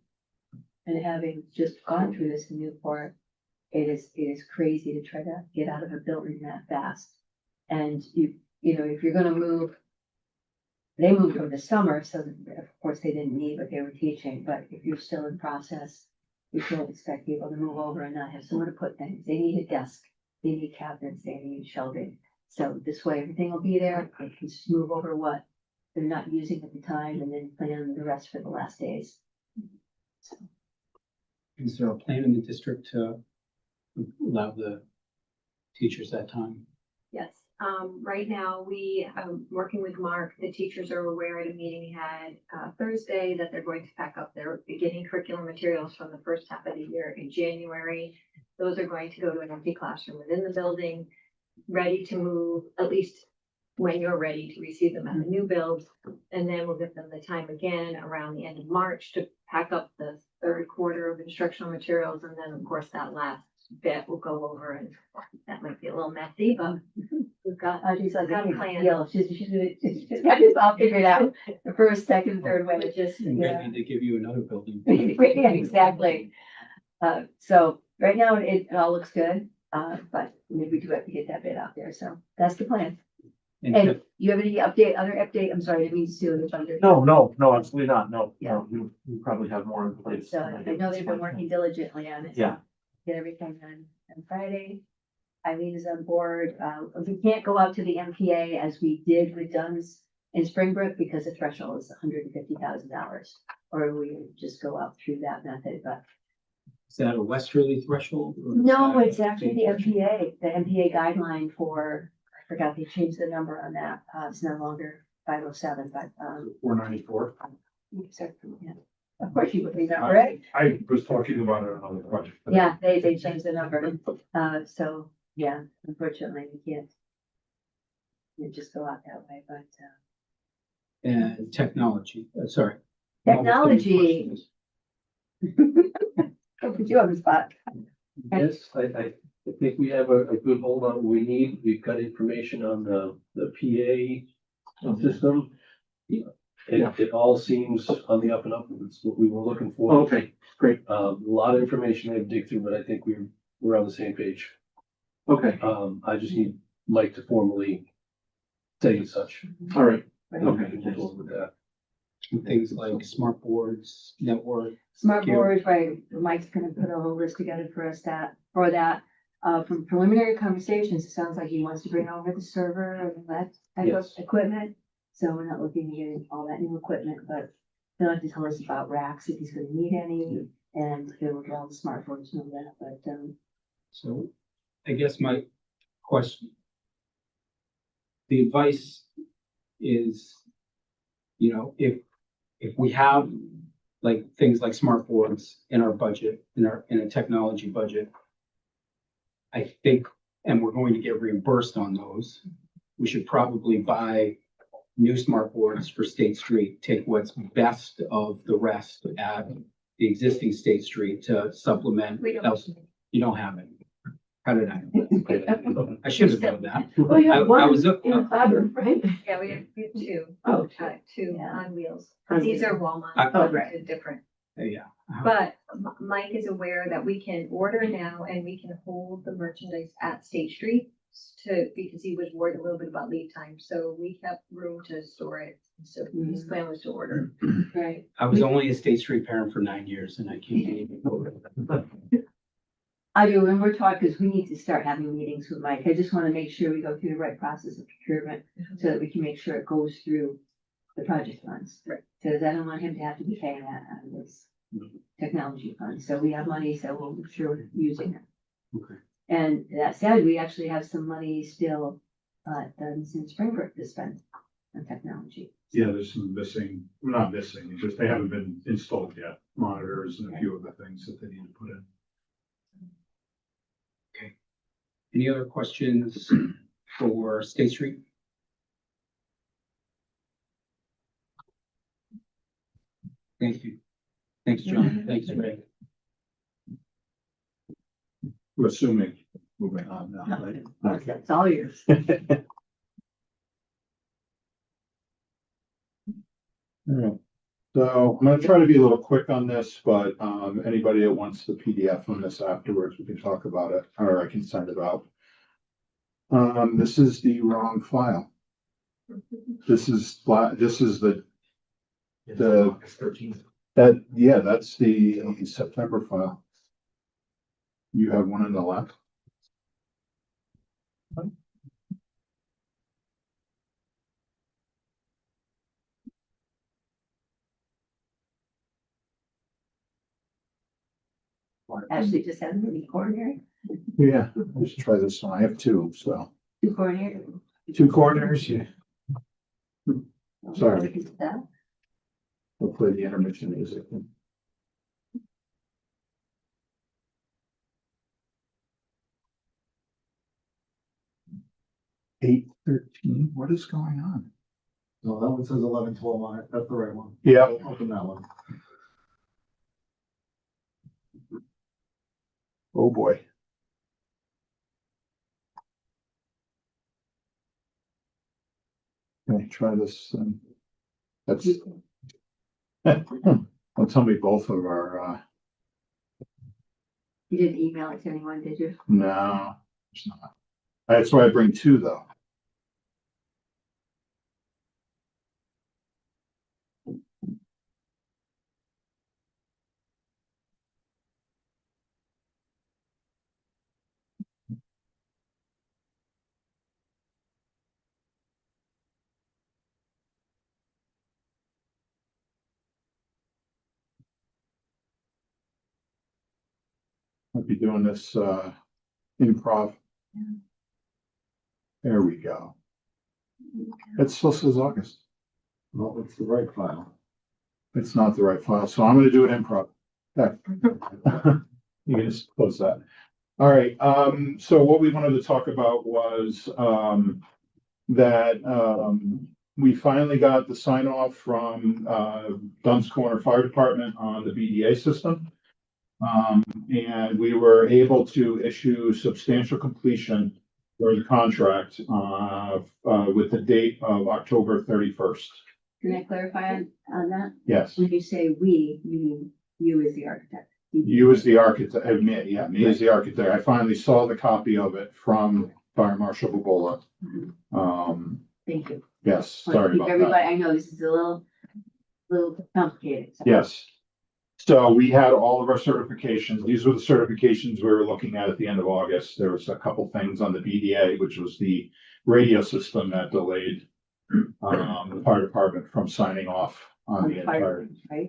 And having just gone through this in Newport, it is crazy to try to get out of a building that fast. And you know, if you're gonna move They moved over the summer, so of course they didn't need what they were teaching, but if you're still in process, we can't expect people to move over and not have somewhere to put things. They need a desk, they need cabinets, they need shelving. So this way, everything will be there. They can just move over what they're not using at the time and then plan the rest for the last days. Is there a plan in the district to allow the teachers that time? Yes, right now, we, working with Mark, the teachers are aware at a meeting we had, Thursday, that they're going to pack up their beginning curriculum materials from the first half of the year in January. Those are going to go to an empty classroom within the building, ready to move, at least when you're ready to receive them at the new build. And then we'll give them the time again around the end of March to pack up the third quarter of instructional materials. And then, of course, that last bit will go over, and that might be a little messy, but we've got, She's like, got a "Big plan." deal." She's got this all figured out. The first, second, third way, just, And yeah. maybe they give you another building. Yeah, exactly. So right now it all looks good, but maybe we do have to get that bit out there. So that's the plan. And you have any other update? I'm sorry, I didn't mean to steal the thunder. No, absolutely not. No, Yeah. no, you probably have more in place. So I know they've been working diligently on it. Yeah. Get everything done on Friday. Eileen is on board. We can't go out to the MPA as we did with Dunn's in Springbrook because the threshold is $150,000. Or we would just go out through that method, but Is that a westerly threshold? or is no, that it's actually the MPA guideline for, I forgot they changed the number on that. It's no longer 507, but, 494. yeah. Of course you would remember it. I was talking about it on the project. Yeah, they changed the number. So, yeah, unfortunately, we can't just go out that way, but, And technology, sorry. technology. Put you on the spot. Yes, I think we have a good hold on what we need. We've got information on the PA system. It all seems on the up and up. It's what we were looking for. Okay, great. A lot of information I have to dig through, but I think we're on the same page. Okay, I just need Mike to formally say as such. all right. Okay, we'll go with that. And things like smart boards, network. Smart Secure. boards, right, Mike's gonna put a whole list together for us for that. From preliminary conversations, it sounds like he wants to bring over the server and that type of Yes. equipment. So we're not looking to get all that new equipment, but he'll have to tell us about racks if he's gonna need any. And he'll get all the smart boards and all that, but, So I guess my question. The advice is, if we have like things like smart boards in our budget, in a technology budget, I think, and we're going to get reimbursed on those, we should probably buy new smart boards for State Street, take what's best of the rest at the existing State Street to supplement. We don't. else. You don't have it. How did I? I should have known that. Well, you I have one was up. in a cloud, right? Yeah, we have two. Oh, Two Yeah. on wheels. On These wheels. are Walmart, Oh, right. they're different. Yeah. But Mike is aware that we can order now and we can hold the merchandise at State Street because he was worried a little bit about lead time. So we have room to store it. So his plan was to order. right. I was only a State Street parent for 9 years and I can't even go it. I do, and we're talking, because we need to start having meetings with Mike. I just want to make sure we go through the right process of procurement so that we can make sure it goes through the project funds. Right. Because I don't want him to have to be paying that out of this technology fund. So we have money, so we'll make sure we're using it. Okay. And that said, we actually have some money still, done since Springbrook to spend on technology. Yeah, there's some missing, not missing, it's just they haven't been installed yet, monitors and a few other things that they need to put in. Any other questions for State Street? Thank you. Thanks, John. Thanks, Ray. We're assuming, moving on now, right? Okay. It's all yours. Alright, so I'm gonna try to be a little quick on this, but anybody that wants the PDF on this afterwards, we can talk about it, or I can send it out. This is the wrong file. This is the, It's The- August 13th. that's the September file. You have one on the left? Actually, just had a coronary, Yeah, let's try this one. I have two, so. 2 coronary. Two corners, yeah. Sorry. What is that? We'll play the intermission music. 8:13. What is going on? No, that one says 11/12 on it. That's the right one. Yeah. Open that one. Oh, boy. Let me try this. That's. Don't tell me both of our, You didn't email it to anyone, did you? no, it's not. That's why I bring two, though. I'll be doing this, improv. There we go. It still says August. No, it's the right file. It's not the right file, so I'm gonna do it improv. Okay. You can just close that. All right, so what we wanted to talk about was, we finally got the sign off from, Dunn's Corner Fire Department on the BDA system. And we were able to issue substantial completion for the contract, with the date of October 31st. Can I clarify on that? Yes, When you say we, you mean you as the architect? you as the architect, me as the architect. I finally saw the copy of it from Fire Marshal Bobola. Thank you. Yes, sorry about that. Everybody, I know this is a little complicated. So. Yes. So we had all of our certifications. These were the certifications we were looking at the end of August. There was a couple things on the BDA, which was the radio system that delayed the fire department from signing off on the fire, entire, right?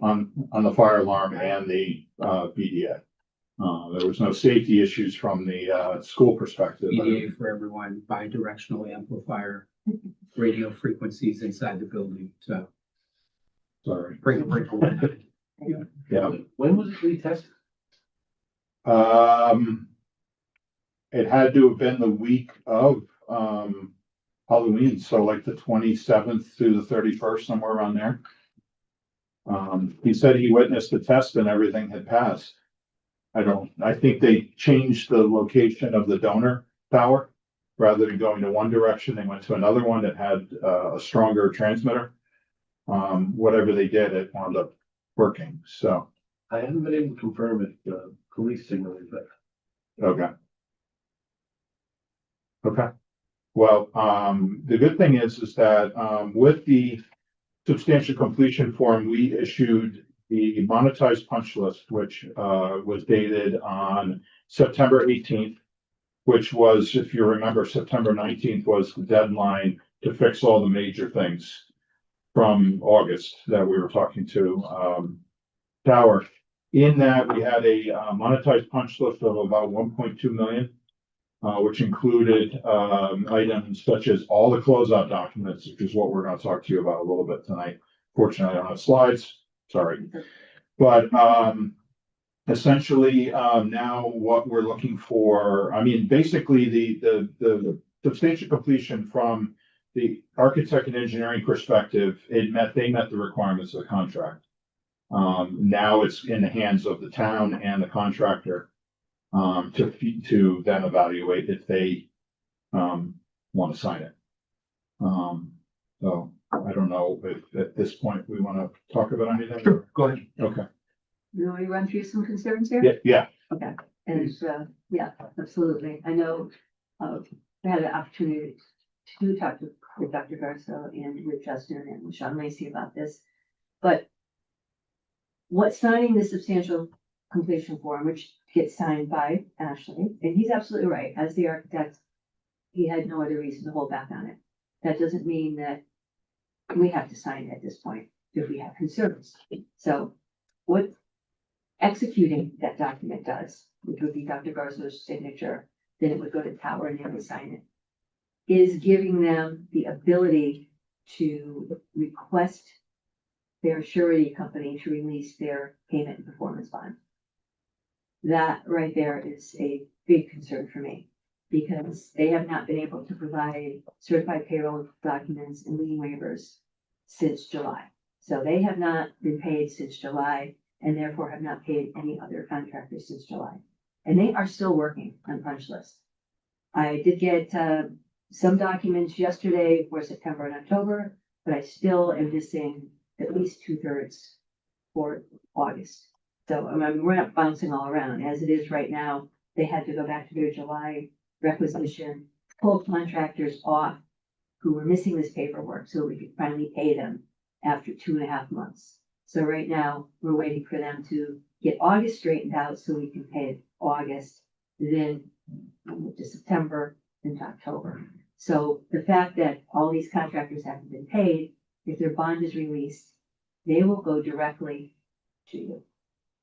on the fire alarm and the BDA. There was no safety issues from the school perspective. EDA for everyone, bi-directional amplifier, radio frequencies inside the building, so. Sorry. Bring. Yeah. When was it retested? It had to have been the week of, Halloween, so like the 27th through the 31st, somewhere around there. He said he witnessed the test and everything had passed. I think they changed the location of the donor tower. Rather than going to one direction, they went to another one that had a stronger transmitter. Whatever they did, it wound up working, so, I haven't been able to confirm if police signaling, but okay. Okay. Well, the good thing is that, with the substantial completion form, we issued the monetized punch list, which, was dated on September 18th, which was, if you remember, September 19th was the deadline to fix all the major things from August that we were talking to, Tower. In that, we had a monetized punch list of about 1.2 million. Which included items such as all the closeout documents, which is what we're gonna talk to you about a little bit tonight. Fortunately, I don't have slides, sorry. But essentially, now what we're looking for, I mean, basically, the substantial completion from the architect and engineering perspective, they met the requirements of the contract. Now it's in the hands of the town and the contractor. To then evaluate if they, want to sign it. So I don't know if at this point we want to talk about anything. Sure, go ahead. Okay, You want me to run through some concerns here? yeah, Okay, and yeah, absolutely. I know, I had an opportunity to talk with Dr. Garza and with Justin and with Sean Lacey about this. But what signing the substantial completion form, which gets signed by Ashley, and he's absolutely right, as the architect, he had no other reason to hold back on it. That doesn't mean that we have to sign it at this point if we have concerns. So what executing that document does, which would be Dr. Garza's signature, then it would go to Tower and they would sign it, is giving them the ability to request their surety company to release their payment and performance bond. That right there is a big concern for me, because they have not been able to provide certified payroll documents and lien waivers since July. So they have not been paid since July, and therefore have not paid any other contractors since July. And they are still working on punch list. I did get some documents yesterday for September and October, but I still am missing at least 2/3 for August. So I mean, we're not bouncing all around. As it is right now, they had to go back to their July requisition, pull contractors off who were missing this paperwork so we could finally pay them after 2.5 months. So right now, we're waiting for them to get August straightened out so we can pay August, then to September and to October. So the fact that all these contractors haven't been paid, if their bond is released, they will go directly to you.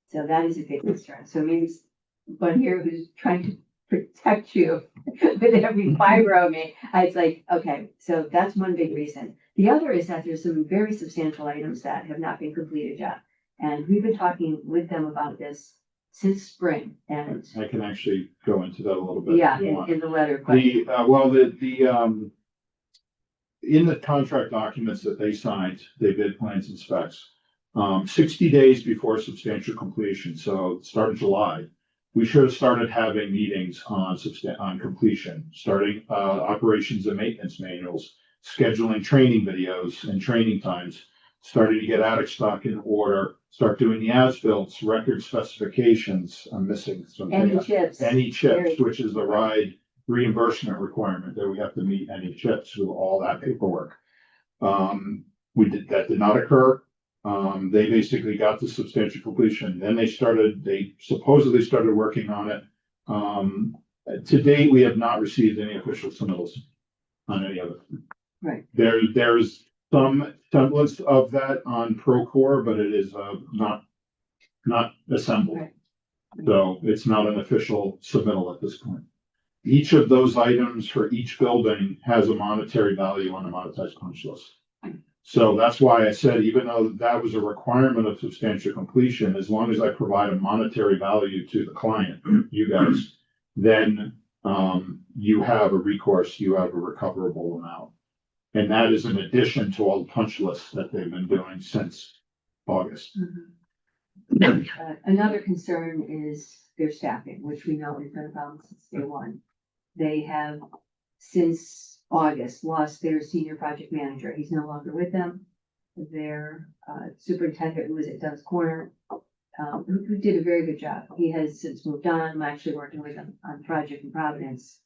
So that is a big concern. So it means one here who's trying to protect you with every fiber of me. It's like, okay, so that's one big reason. The other is that there's some very substantial items that have not been completed yet. And we've been talking with them about this since spring, and I can actually go into that a little bit. yeah, if you want. in the letter. question. In the contract documents that they signed, they bid plans and specs. 60 days before substantial completion, so start of July, we should have started having meetings on completion, starting operations and maintenance manuals, scheduling training videos and training times, starting to get attic stock in order, start doing the as-built, record specifications. I'm missing something. Any chips. Any chips, which is the ride reimbursement requirement that we have to meet any chips with all that paperwork. That did not occur. They basically got the substantial completion. Then they supposedly started working on it. To date, we have not received any official submittals on any of it. Right. There's some semblance of that on Procore, but it is not assembled. Right. So it's not an official submittal at this point. Each of those items for each building has a monetary value on the monetized punch list. So that's why I said, even though that was a requirement of substantial completion, as long as I provide a monetary value to the client, you guys, then you have a recourse, you have a recoverable amount. And that is in addition to all the punch lists that they've been doing since August. Another concern is their staffing, which we know has been a problem since day one. They have, since August, lost their senior project manager. He's no longer with them. Their superintendent, who was at Dunn's Corner, who did a very good job. He has since moved on. I'm actually working with him on a project in Providence.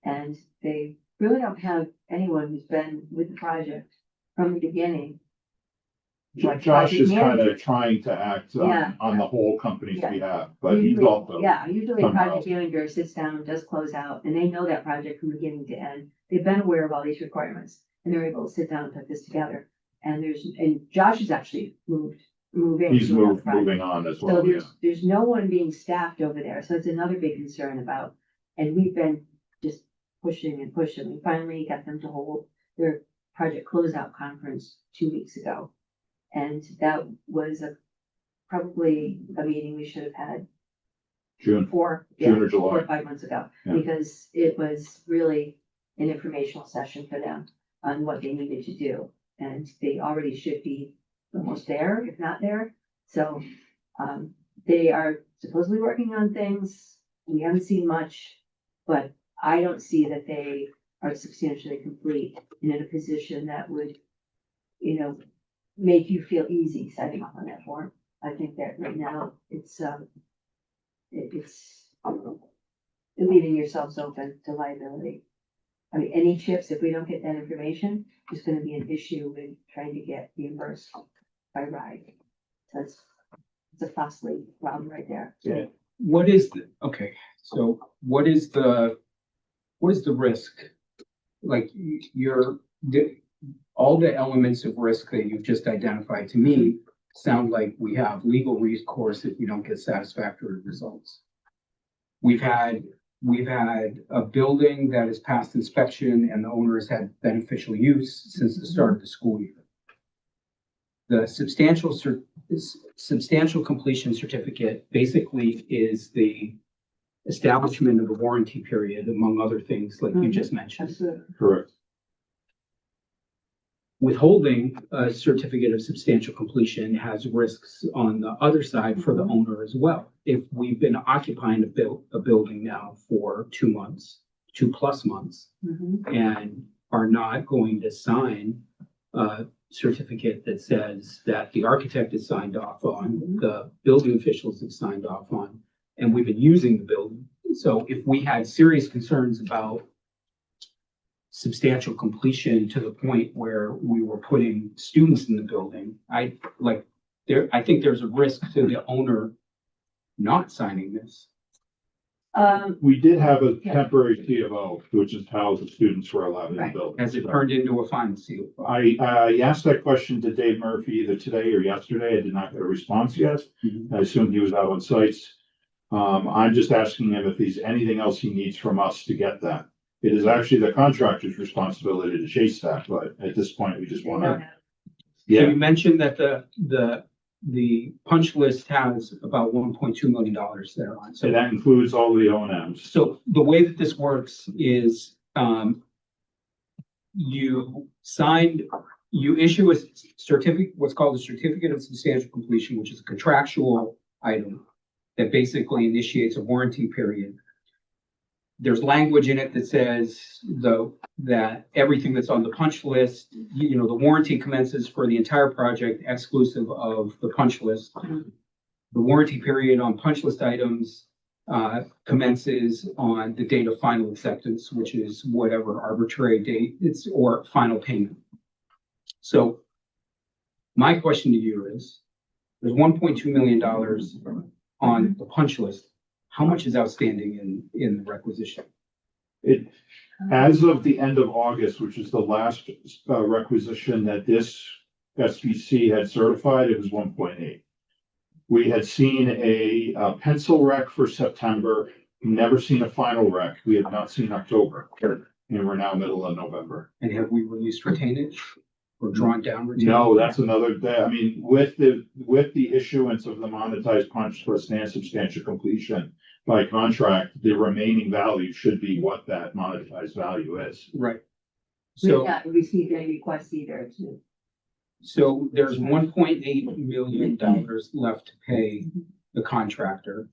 And they really don't have anyone who's been with the project from the beginning. Like Josh is project kind manager. of trying to act Yeah. on the whole company's Yeah. behalf, but he's Usually- also. Yeah, usually a somewhere project manager sits down and does close out, and they know that project from beginning to end. They've been aware of all these requirements, and they're able to sit down and put this together. And Josh has actually moving. He's to another project. moving on as So well, yeah. there's no one being staffed over there, so it's another big concern about, and we've been just pushing and pushing. We finally got them to hold their project closeout conference 2 weeks ago. And that was probably a meeting we should have had June. 4 June or or July. 5 months ago, Yeah. because it was really an informational session for them on what they needed to do. And they already should be almost there, if not there. So they are supposedly working on things. We haven't seen much, but I don't see that they are substantially complete and in a position that would, make you feel easy signing off on that form. I think that right now it's leaving yourselves open to liability. I mean, any chips, if we don't get that information, is gonna be an issue with trying to get reimbursed by RIDE. So it's a costly problem right there. Yeah. What is okay, so what is the risk? Like all the elements of risk that you've just identified to me sound like we have legal recourse if we don't get satisfactory results. We've had a building that has passed inspection and the owner has had beneficial use since the start of the school year. The substantial completion certificate basically is the establishment of a warranty period, among other things, like you just mentioned. Absolutely. Correct. Withholding a certificate of substantial completion has risks on the other side for the owner as well. If we've been occupying a building now for 2 months, 2+ months, and are not going to sign a certificate that says that the architect has signed off on, the building officials have signed off on, and we've been using the building. So if we had serious concerns about substantial completion to the point where we were putting students in the building, I think there's a risk to the owner not signing this. We did have a temporary C of O, which is how the students were allowed in the Right. building. Has it turned into a final seal? I asked that question to Dave Murphy either today or yesterday. I did not get a response yet. I assumed he was out on sites. I'm just asking him if there's anything else he needs from us to get that. It is actually the contractor's responsibility to chase that, but at this point, we just want to. So Yeah, you mentioned that the punch list has about $1.2 million there on. so So that includes all the O&Ms. So the way that this works is, you issue a certificate, what's called a certificate of substantial completion, which is a contractual item that basically initiates a warranty period. There's language in it that says that everything that's on the punch list, the warranty commences for the entire project exclusive of the punch list. The warranty period on punch list items commences on the date of final acceptance, which is whatever arbitrary date or final payment. So my question to you is, there's $1.2 million on the punch list. How much is outstanding in the requisition? It, as of the end of August, which is the last requisition that this SBC had certified, it was 1.8. We had seen a pencil rec for September, never seen a final rec. We have not seen October, and we're now middle of November. And have we released retainage or drawn down retainage? No, that's another, I mean, with the issuance of the monetized punch list and substantial completion by contract, the remaining value should be what that monetized value is. Right. We've So, not received any requests either to. so there's $1.8 million left to pay the contractor.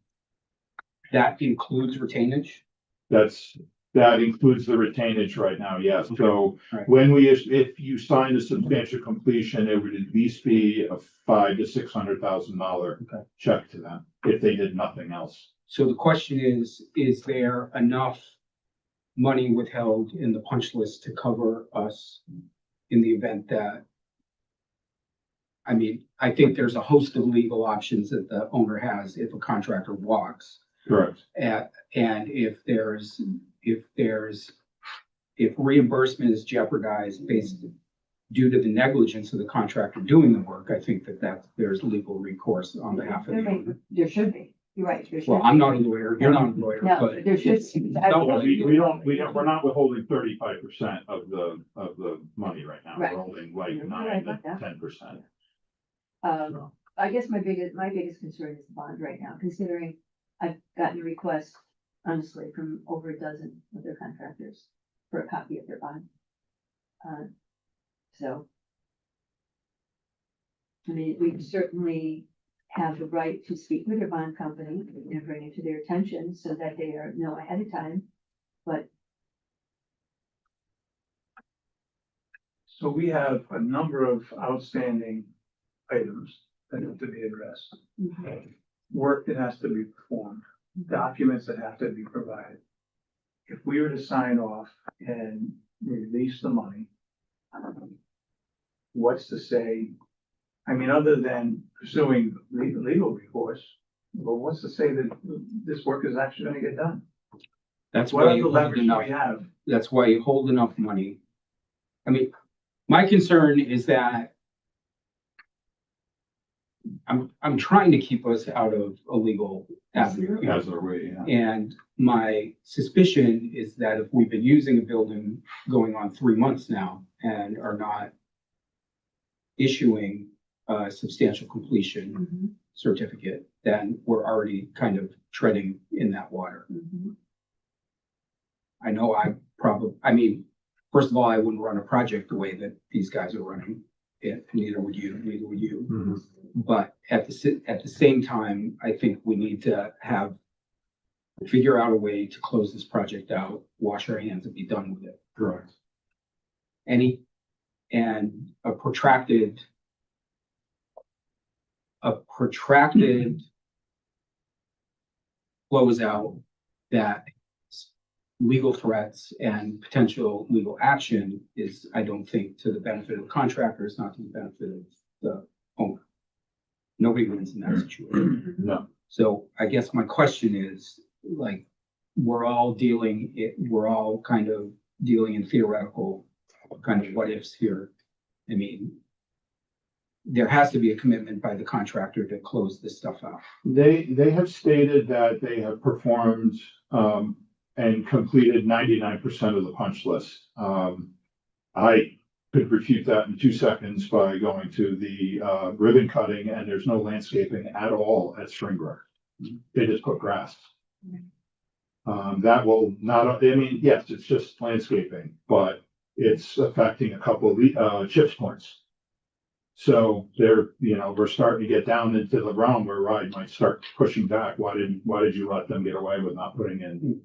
That includes retainage? That includes the retainage right now, yes. So Right. when if you sign a substantial completion, it would at least be a $500,000 to $600,000 check to them if they did nothing else. So the question is there enough money withheld in the punch list to cover us in the event that, I mean, I think there's a host of legal options that the owner has if a contractor walks. Correct. And if reimbursement is jeopardized based due to the negligence of the contractor doing the work, I think that there's legal recourse on behalf of the owner. There should be. You're right. There should Well, be. I'm not a lawyer, you're not a lawyer, No, but there should. No, We're not withholding 35% of the money right now. Right. We're holding like You're 9 right to about that. 10%. I guess my biggest concern is the bond right now, considering I've gotten a request, honestly, from over a dozen other contractors for a copy of their bond. So. I mean, we certainly have the right to speak with their bond company and bring it to their attention so that they know ahead of time, but. So we have a number of outstanding items that have to be addressed. Work that has to be performed, documents that have to be provided. if we were to sign off and release the money, what's to say, I mean, other than pursuing legal recourse, but what's to say that this work is actually gonna get done? That's What why other you hold leverage do enough, we have? that's why you hold enough money. I mean, my concern is that I'm trying to keep us out of a legal avenue. here. As are we, yeah. And my suspicion is that if we've been using a building going on 3 months now and are not issuing a substantial completion Mhm, certificate, then we're already kind of treading in that water. mhm. I know I mean, first of all, I wouldn't run a project the way that these guys are running it, neither would you. Mhm. But at the same time, I think we need to figure out a way to close this project out, wash our hands and be done with it. Correct. And a protracted closeout that legal threats and potential legal action is, I don't think, to the benefit of the contractor, it's not to the benefit of the owner. Nobody wins in that situation. No, So I guess my question is, like, we're all kind of dealing in theoretical kind of what ifs here. I mean, there has to be a commitment by the contractor to close this stuff out. they have stated that they have performed, and completed 99% of the punch list. I could refute that in 2 seconds by going to the, ribbon cutting, and there's no landscaping at all at Springbrook. They just put grass. That will not, I mean, yes, it's just landscaping, but it's affecting a couple of, chips points. So we're starting to get down into the realm where RIDE might start pushing back. Why did you let them get away with not putting in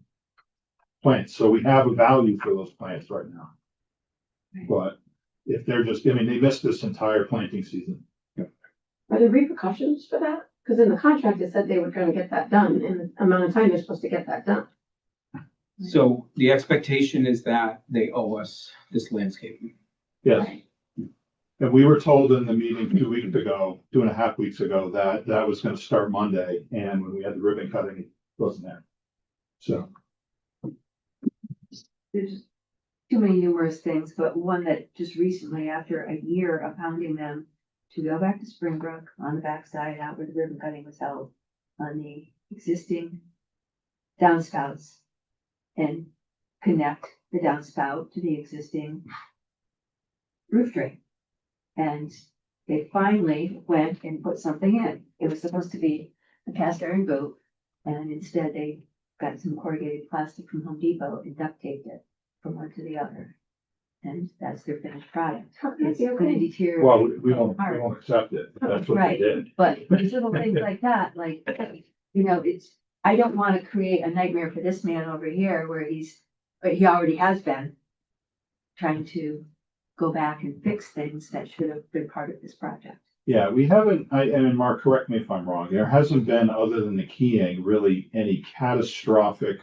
plants? So we have a value for those plants right now. But if they're just, I mean, they missed this entire planting season. Are there repercussions for that? Because in the contract, it said they were gonna get that done in the amount of time they're supposed to get that done. So the expectation is that they owe us this landscaping. Yes. Right. And we were told in the meeting 2.5 weeks ago, that that was gonna start Monday, and when we had the ribbon cutting, it wasn't there. So, There's too many numerous things, but one that just recently, after a year of hounding them to go back to Springbrook on the backside, out where the ribbon cutting was held, on the existing downspouts, and connect the downspout to the existing roof drain. And they finally went and put something in. It was supposed to be a cast iron boot, and instead they got some corrugated plastic from Home Depot and duct taped it from one to the other. And that's their finished product. How can that It's be gonna okay? deteriorate. well, we won't accept it. That's what they Right. did. But these little things like that, like, I don't wanna create a nightmare for this man over here where but he already has been trying to go back and fix things that should have been part of this project. Yeah, we haven't, and Mark, correct me if I'm wrong, there hasn't been, other than the keying, really any catastrophic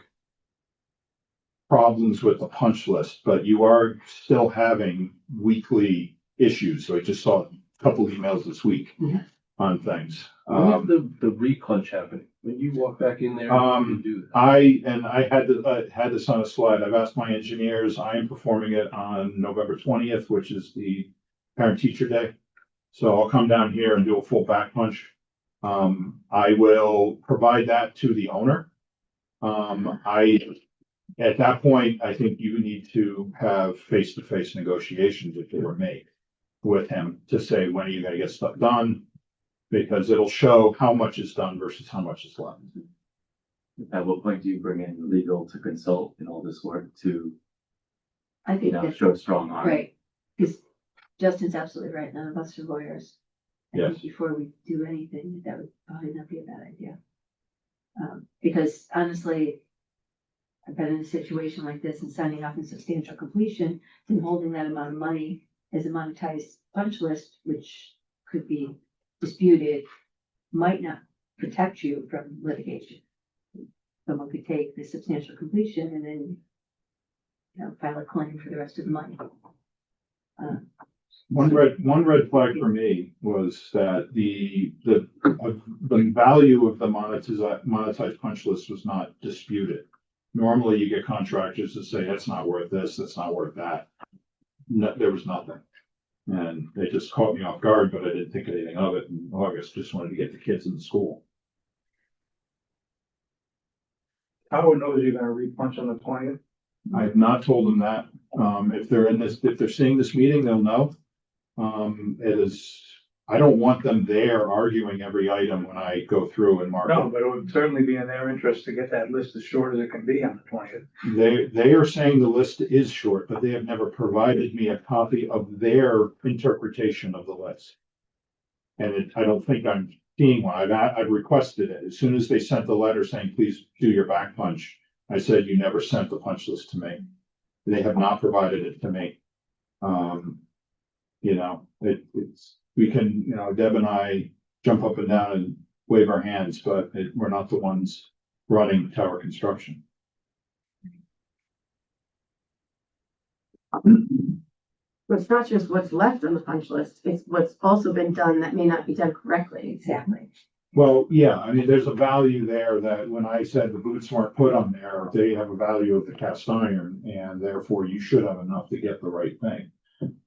problems with the punch list, but you are still having weekly issues. So I just saw a couple emails this week Yeah. on things. When is the re-punch happening? When you walk back in there, you do that. I had this on a slide. I've asked my engineers. I am performing it on November 20th, which is the parent teacher day. So I'll come down here and do a full back punch. I will provide that to the owner. At that point, I think you need to have face-to-face negotiations if they were made with him to say, when are you gonna get stuff done? Because it'll show how much is done versus how much is left. At what point do you bring in legal to consult in all this work to, I think know, that's show strong arm? right, because Justin's absolutely right, none of us are lawyers. I think Yes. before we do anything, that would probably not be a bad idea. Because honestly, I've been in a situation like this and signing off in substantial completion and holding that amount of money as a monetized punch list, which could be disputed, might not protect you from litigation. someone could take the substantial completion and then, file a claim for the rest of the money. One red flag for me was that the value of the monetized punch list was not disputed. Normally you get contractors that say, that's not worth this, that's not worth that. No, there was nothing. And they just caught me off guard, but I didn't think anything of it in August, just wanted to get the kids into school. Howard knows you're gonna repunch on the 20th. I have not told them that. If they're seeing this meeting, they'll know. I don't want them there arguing every item when I go through and mark No, it. but it would certainly be in their interest to get that list as short as it can be on the 20th. They are saying the list is short, but they have never provided me a copy of their interpretation of the list. And I don't think I'm seeing one. I've requested it. As soon as they sent the letter saying, please do your back punch, I said, you never sent the punch list to me. They have not provided it to me. We can, Deb and I jump up and down and wave our hands, but we're not the ones running tower construction. But it's not just what's left on the punch list, it's what's also been done that may not be done correctly. Exactly. Well, yeah, I mean, there's a value there that when I said the boots weren't put on there, they have a value of the cast iron, and therefore you should have enough to get the right thing.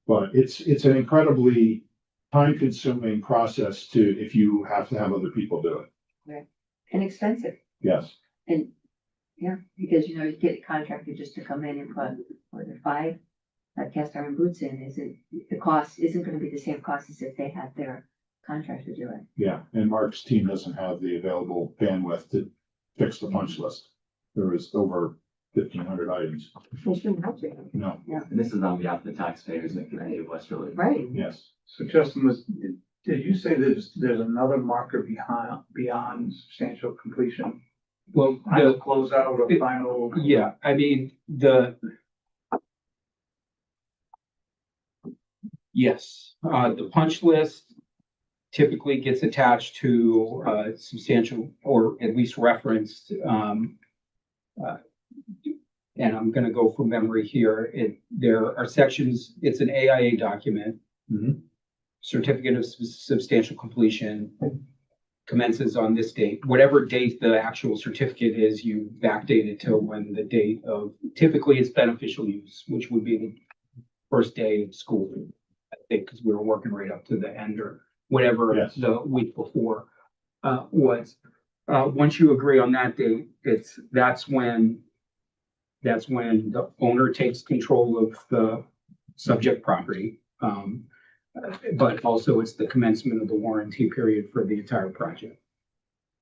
But it's an incredibly time-consuming process if you have to have other people do it. Right. And expensive. Yes. And, because, you get a contractor just to come in and put, 5 cast iron boots in, the cost isn't gonna be the same cost as if they had their contractor do it. Yeah, and Mark's team doesn't have the available bandwidth to fix the punch list. There is over 1,500 items. They shouldn't have to. No, And this is on behalf of the taxpayers in the community of Westerly. Right. yes. So Justin, did you say there's another marker beyond substantial completion? Well, Final closeout or final? yeah, I mean, yes, the punch list typically gets attached to substantial or at least referenced. And I'm gonna go from memory here. There are sections, it's an AIA document. Mhm. Certificate of substantial completion commences on this date. Whatever date the actual certificate is, you backdate it to when the date of, typically it's beneficial use, which would be the first day of school. I think, because we were working right up to the end or whatever Yes. the week before was. Once you agree on that date, that's when the owner takes control of the subject property. But also it's the commencement of the warranty period for the entire project.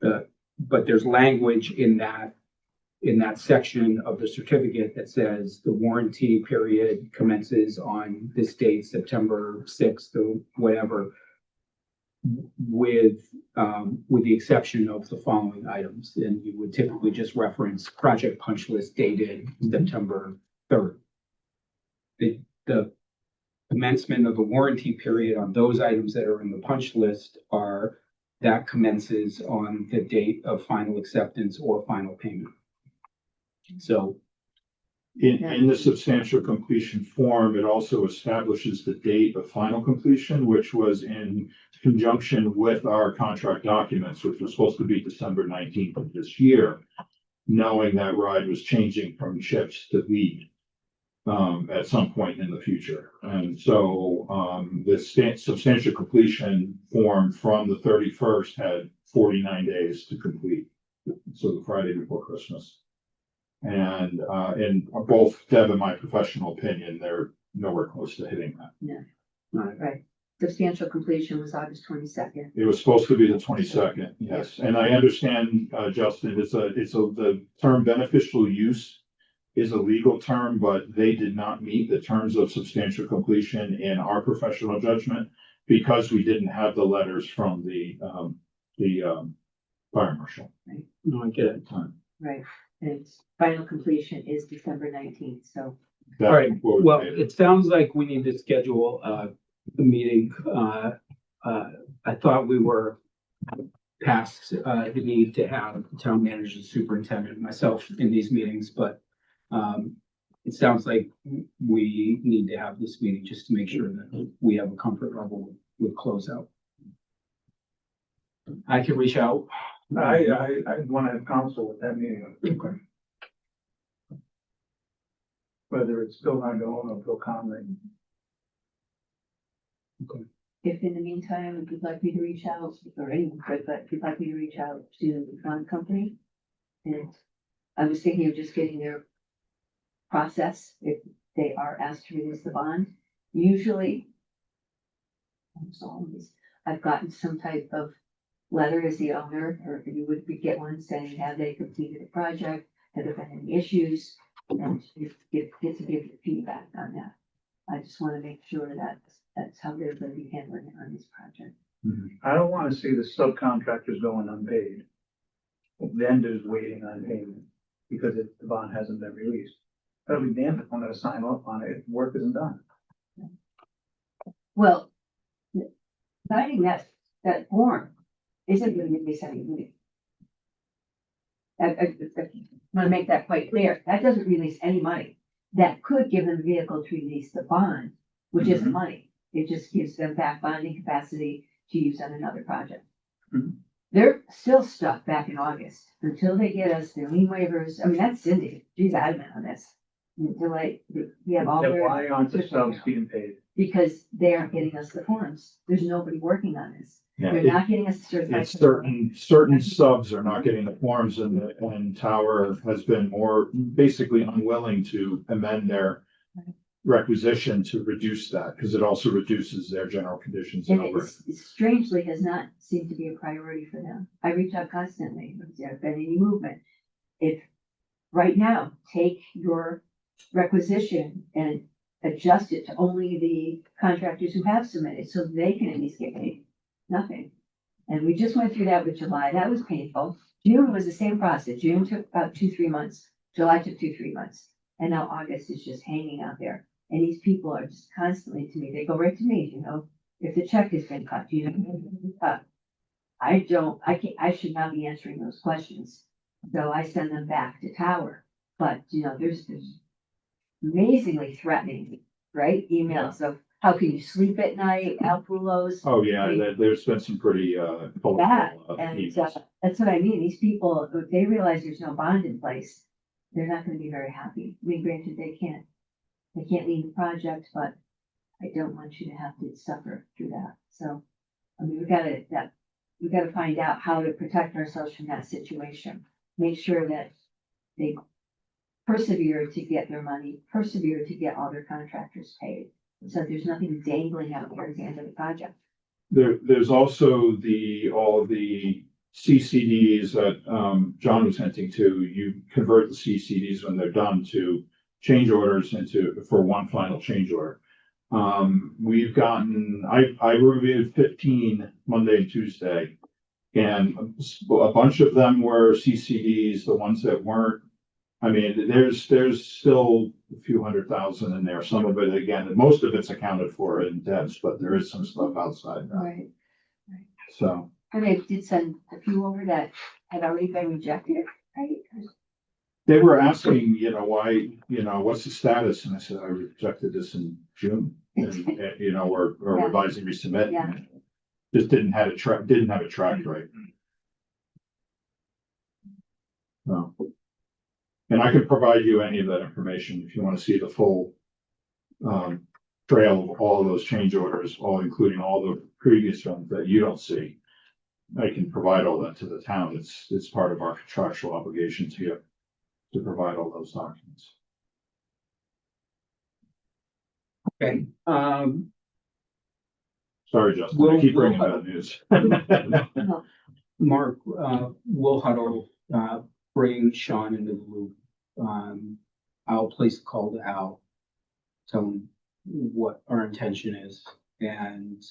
But there's language in that section of the certificate that says the warranty period commences on this date, September 6th or whatever, with the exception of the following items. And you would typically just reference project punch list dated September 3rd. The commencement of the warranty period on those items that are in the punch list that commences on the date of final acceptance or final payment. So In the substantial completion form, it also establishes the date of final completion, which was in conjunction with our contract documents, which was supposed to be December 19th of this year, knowing that RIDE was changing from chips to lead at some point in the future. And so the substantial completion form from the 31st had 49 days to complete. So the Friday before Christmas. And in both Deb and my professional opinion, they're nowhere close to hitting that. Right. Substantial completion was August 22nd. It was supposed to be the 22nd, yes. And I understand, Justin, the term beneficial use is a legal term, but they did not meet the terms of substantial completion in our professional judgment because we didn't have the letters from the fire marshal. Right. no, I get it. at the time. Right. And its final completion is December 19th. So That's All right, what was well, made. it sounds like we need to schedule the meeting. I thought we were past, the need to have the town manager, superintendent, and myself in these meetings, but, it sounds like we need to have this meeting just to make sure that we have a comfort level with closeout. I can reach out. I want to have counsel with that meeting. Okay. Whether it's still not going or Bill Conley. If in the meantime, if you'd like me to reach out, or anyone could, but if you'd like me to reach out to the bond company. And I was thinking of just getting their process, if they are asked to release the bond. Usually, almost always, I've gotten some type of letter as the owner, or you would get one saying, have they completed the project? Have there been any issues? And you get to give your feedback on that. I just want to make sure that that's how they're going to be handling it on this project. I don't want to see the subcontractors going unpaid. Vendors waiting on payment because the bond hasn't been released. That'll be damned if I'm gonna sign off on it if work isn't done. Well, signing that form isn't going to be sending money. I want to make that quite clear. That doesn't release any money. That could give them a vehicle to release the bond, which isn't money. It just gives them back bonding capacity to use on another project. Mhm. They're still stuck back in August until they get us their lien waivers. I mean, that's Cindy. She's adamant on this. Until we have all Then their. why aren't the subs being paid? Because they aren't getting us the forms. There's nobody working on this. Yeah, They're not getting us certified. It's certain subs are not getting the forms and Tower has been more basically unwilling to amend their requisition to reduce that, because it also reduces their general conditions. And over. it strangely has not seemed to be a priority for them. I reach out constantly, if there's been any movement. If, right now, take your requisition and adjust it to only the contractors who have submitted, so they can at least get paid. Nothing. And we just went through that with July. That was painful. June was the same process. June took about 2-3 months. July took 2-3 months. And now August is just hanging out there. And these people are just constantly to me, they go right to me, if the check has been cut, I should not be answering those questions. So I send them back to Tower. But, there's amazingly threatening, right? Emails of how can you sleep at night, Alpulos. Oh, yeah, there's been some pretty, colorful, Bad. And emails. that's what I mean. These people, if they realize there's no bond in place, they're not gonna be very happy. I mean, granted, they can't leave the project, but I don't want you to have to suffer through that. So, I mean, we gotta find out how to protect ourselves from that situation. Make sure that they persevere to get their money, persevere to get all their contractors paid. So there's nothing dangling out there at the end of the project. There's also all of the CCDs that, John was hinting to. You convert the CCDs when they're done to change orders for one final change order. We've gotten, I reviewed 15 Monday and Tuesday, and a bunch of them were CCDs. The ones that weren't, I mean, there's still a few $100,000 in there. Some of it, again, most of it's accounted for in debts, but there is some stuff outside that. Right. So And they did send a few over that had already been rejected, right? they were asking, why, what's the status? And I said, I rejected this in June. And, we're Yeah. revising, resubmit. Yeah. Just didn't have it tracked right. No. And I can provide you any of that information if you want to see the full trail of all of those change orders, including all the previous ones that you don't see. I can provide all that to the town. It's part of our contractual obligation to you to provide all those documents. Okay, Sorry, Justin, I keep bringing bad news. Mark, we'll huddle, bring Sean into the loop. I'll place a call to Al, tell him what our intention is, and,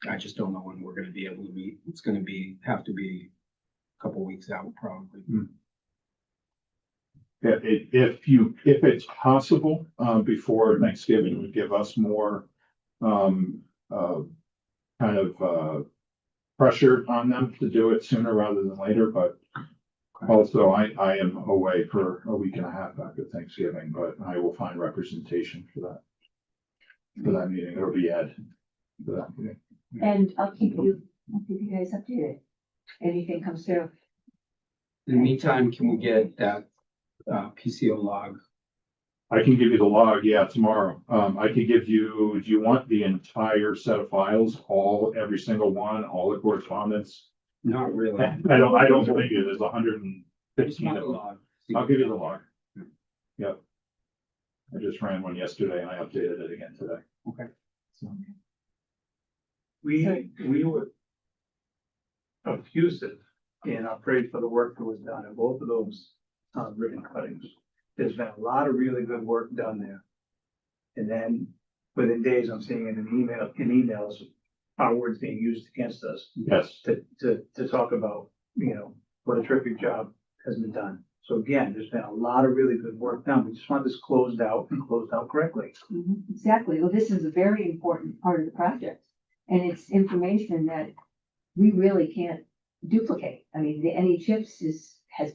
I just don't know when we're gonna be able to meet. It's gonna have to be a couple weeks out, probably. Yeah, if it's possible, before Thanksgiving, would give us more, kind of, pressure on them to do it sooner rather than later, but also I am away for a week and a half after Thanksgiving, but I will find representation for that meeting. It'll be Ed for that meeting. And I'll keep you guys updated. Anything comes through. In the meantime, can we get that PCO log? I can give you the log, yeah, tomorrow. I could give you, do you want the entire set of files, every single one, all the correspondence? Not really. I don't believe you, there's 115 want of the them. log. I'll give you the log. Yep. I just ran one yesterday and I updated it again today. Okay. So, We were effusive in our praise for the work that was done in both of those ribbon cuttings. There's been a lot of really good work done there. And then within days, I'm seeing in emails, our words being used against us yes, to talk about, what a terrific job has been done. So again, there's been a lot of really good work done. We just want this closed out and closed out correctly. Exactly. Well, this is a very important part of the project. And it's information that we really can't duplicate. I mean, any chips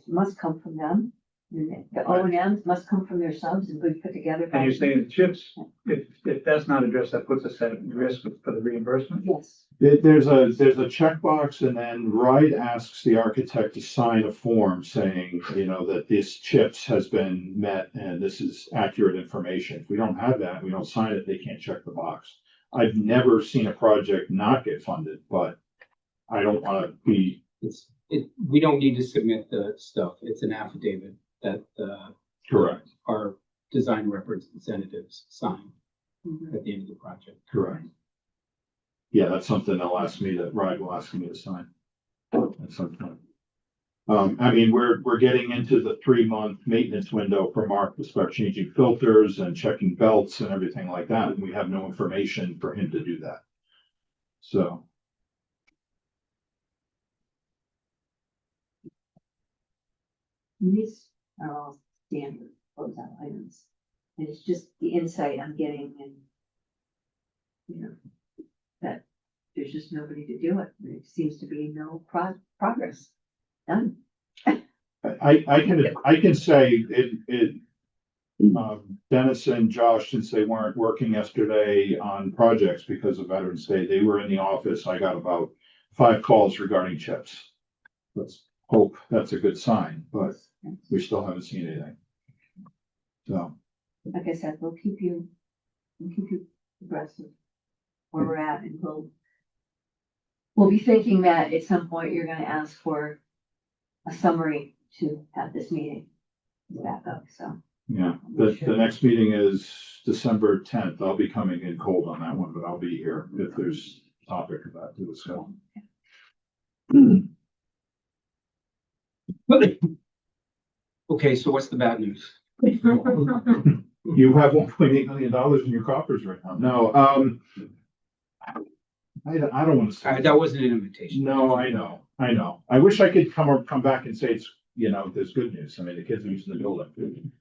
must come from them. And the O&Ms must come from their subs and be put together. And you're saying the chips, if that's not addressed, that puts us at risk for the reimbursement? Yes. there's a checkbox and then Wright asks the architect to sign a form saying, that this chips has been met and this is accurate information. If we don't have that, we don't sign it, they can't check the box. I've never seen a project not get funded, but I don't want to be. We don't need to submit the stuff. It's an affidavit that Correct. our design representatives sign Mhm. at the end of the project. Correct. Yeah, that's something Wright will ask me to sign at some point. We're getting into the 3-month maintenance window for Mark to start changing filters and checking belts and everything like that. And we have no information for him to do that. So. These are all standard closeout items. And it's just the insight I'm getting and, that there's just nobody to do it. There seems to be no progress done. I can say Dennis and Josh, since they weren't working yesterday on projects because of Veterans Day, they were in the office. I got about 5 calls regarding chips. Let's hope that's a good sign, but we still haven't seen anything. So. Like I said, we'll keep you abreast of where we're at, and we'll be thinking that at some point you're gonna ask for a summary to have this meeting back up, so. Yeah, the next meeting is December 10th. I'll be coming in cold on that one, but I'll be here if there's topic about to discuss. Okay, so what's the bad news? You have $1.8 million in your coffers right now. No, I don't want to say. That wasn't an invitation. No, I know. I wish I could come back and say it's, there's good news. I mean, the kids are using the building,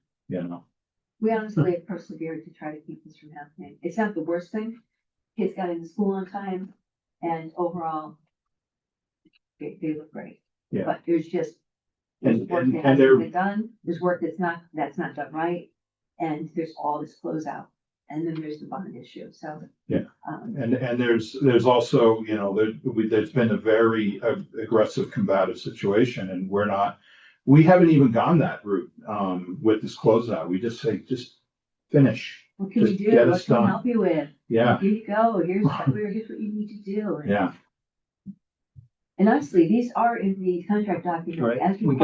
We honestly have persevered to try to keep this from happening. It's not the worst thing. Kids got into school on time, and overall, they look great. Yeah. But there's just, And work that and hasn't they're, been done, there's work that's not done right, and there's all this closeout, and then there's the bond issue, so. Yeah. Um, and there's also, there's been a very aggressive combative situation and we haven't even gone that route, with this closeout. We just say, just finish. What can we Just do? get What us can we done. help you with? Yeah, Here you go, here's what you need to do. yeah. And honestly, these are in the contract document Right, as we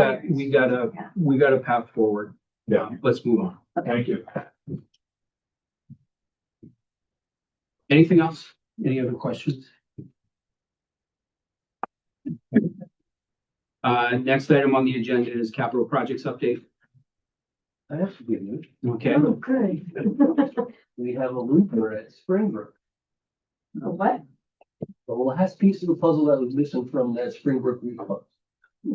got a path forward. Yeah. Let's move on. Thank you. Anything else? Any other questions? Next item on the agenda is capital projects update. I have to give you, Okay, Okay. we have a looper at Springbrook. What? The last piece of the puzzle that was missing from that Springbrook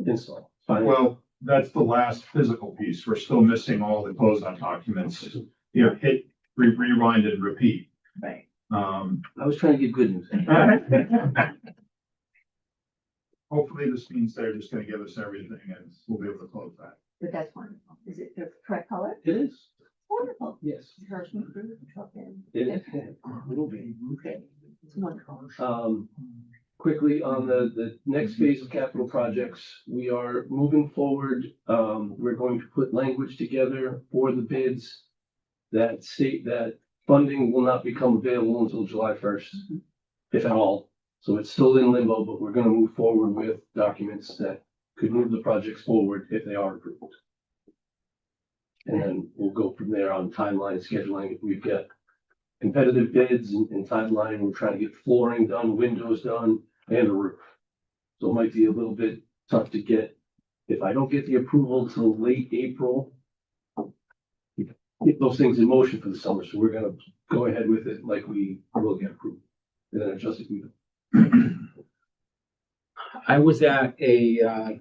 install. Well, that's the last physical piece. We're still missing all the closeout documents. Hit, rewind and repeat. Right. I was trying to get good news. hopefully this means they're just gonna give us everything and we'll be able to close that. But that's wonderful. Is it the correct color? It is, Wonderful. yes. Okay. It will be. It's wonderful. Quickly on the next phase of capital projects, we are moving forward. We're going to put language together for the bids that state that funding will not become available until July 1st, if at all. So it's still in limbo, but we're gonna move forward with documents that could move the projects forward if they are approved. And then we'll go from there on timeline scheduling. If we've got competitive bids and timeline, we're trying to get flooring done, windows done, and a roof. So it might be a little bit tough to get, if I don't get the approval till late April, get those things in motion for the summer. So we're gonna go ahead with it like we will get approved. And then adjust it. I was at a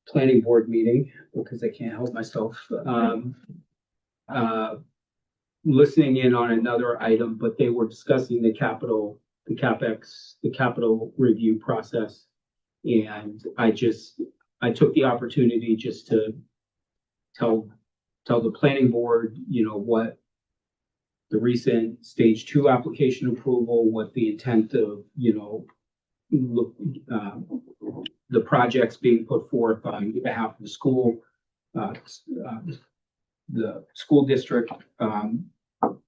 planning board meeting because I can't help myself. Listening in on another item, but they were discussing the capital, the CapEx, the capital review process. And I took the opportunity just to tell the planning board, you know, what the recent stage 2 application approval, what the intent of, you know, look, the projects being put forth on behalf of the school, the school district.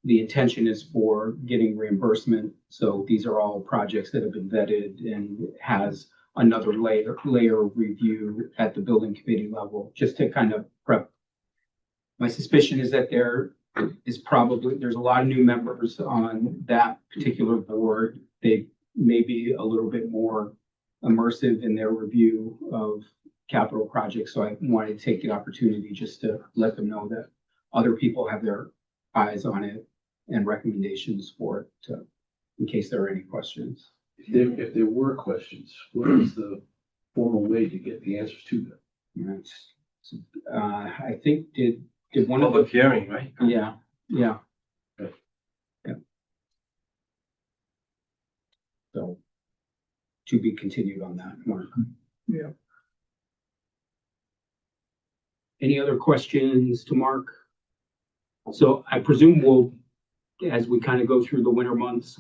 The intention is for getting reimbursement. So these are all projects that have been vetted and has another layer of review at the building committee level, just to kind of prep. My suspicion is that there's a lot of new members on that particular board. They may be a little bit more immersive in their review of capital projects. So I wanted to take the opportunity just to let them know that other people have their eyes on it and recommendations for it, in case there are any questions. If there were questions, what is the formal way to get the answers to them? Right. I think did one of the, Public hearing, right? yeah. Okay. Yeah. So to be continued on that, Mark. Yeah. Any other questions to Mark? So I presume as we kind of go through the winter months,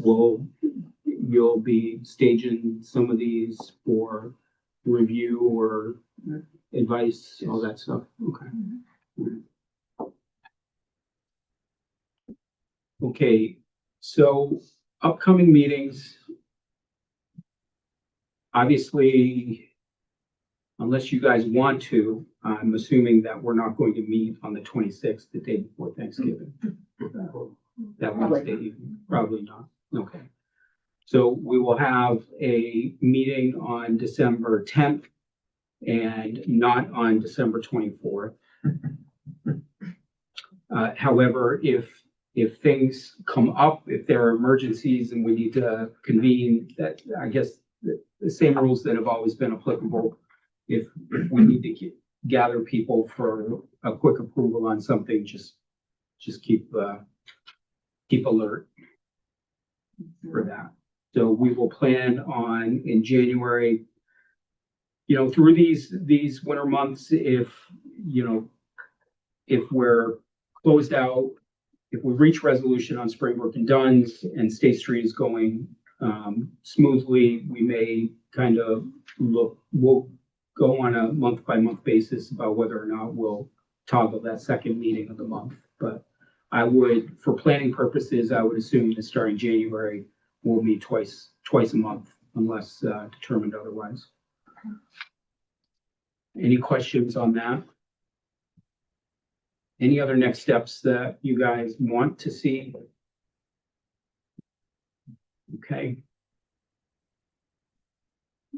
you'll be staging some of these for review or advice, all that stuff. Okay. Okay, so upcoming meetings. Obviously, unless you guys want to, I'm assuming that we're not going to meet on the 26th, the day before Thanksgiving. That Wednesday evening, probably not. Okay. So we will have a meeting on December 10th and not on December 24th. However, if things come up, if there are emergencies and we need to convene, that I guess the same rules that have always been applicable. If we need to gather people for a quick approval on something, just keep alert for that. So we will plan on in January, you know, through these winter months, if we're closed out, if we reach resolution on Springbrook and Duns and State Street is going smoothly, we may kind of we'll go on a month-by-month basis about whether or not we'll toggle that second meeting of the month. But I would, for planning purposes, I would assume that starting January, we'll meet twice a month unless determined otherwise. Any questions on that? Any other next steps that you guys want to see? Okay.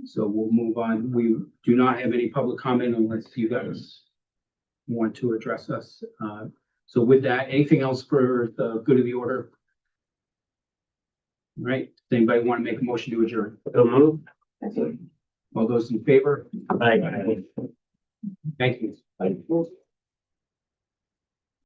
So we'll move on. We do not have any public comment unless you guys want to address us. So with that, anything else for the good of the order? All right. Does anybody want to make a motion to adjourn? All those in favor? Aye. Thank you.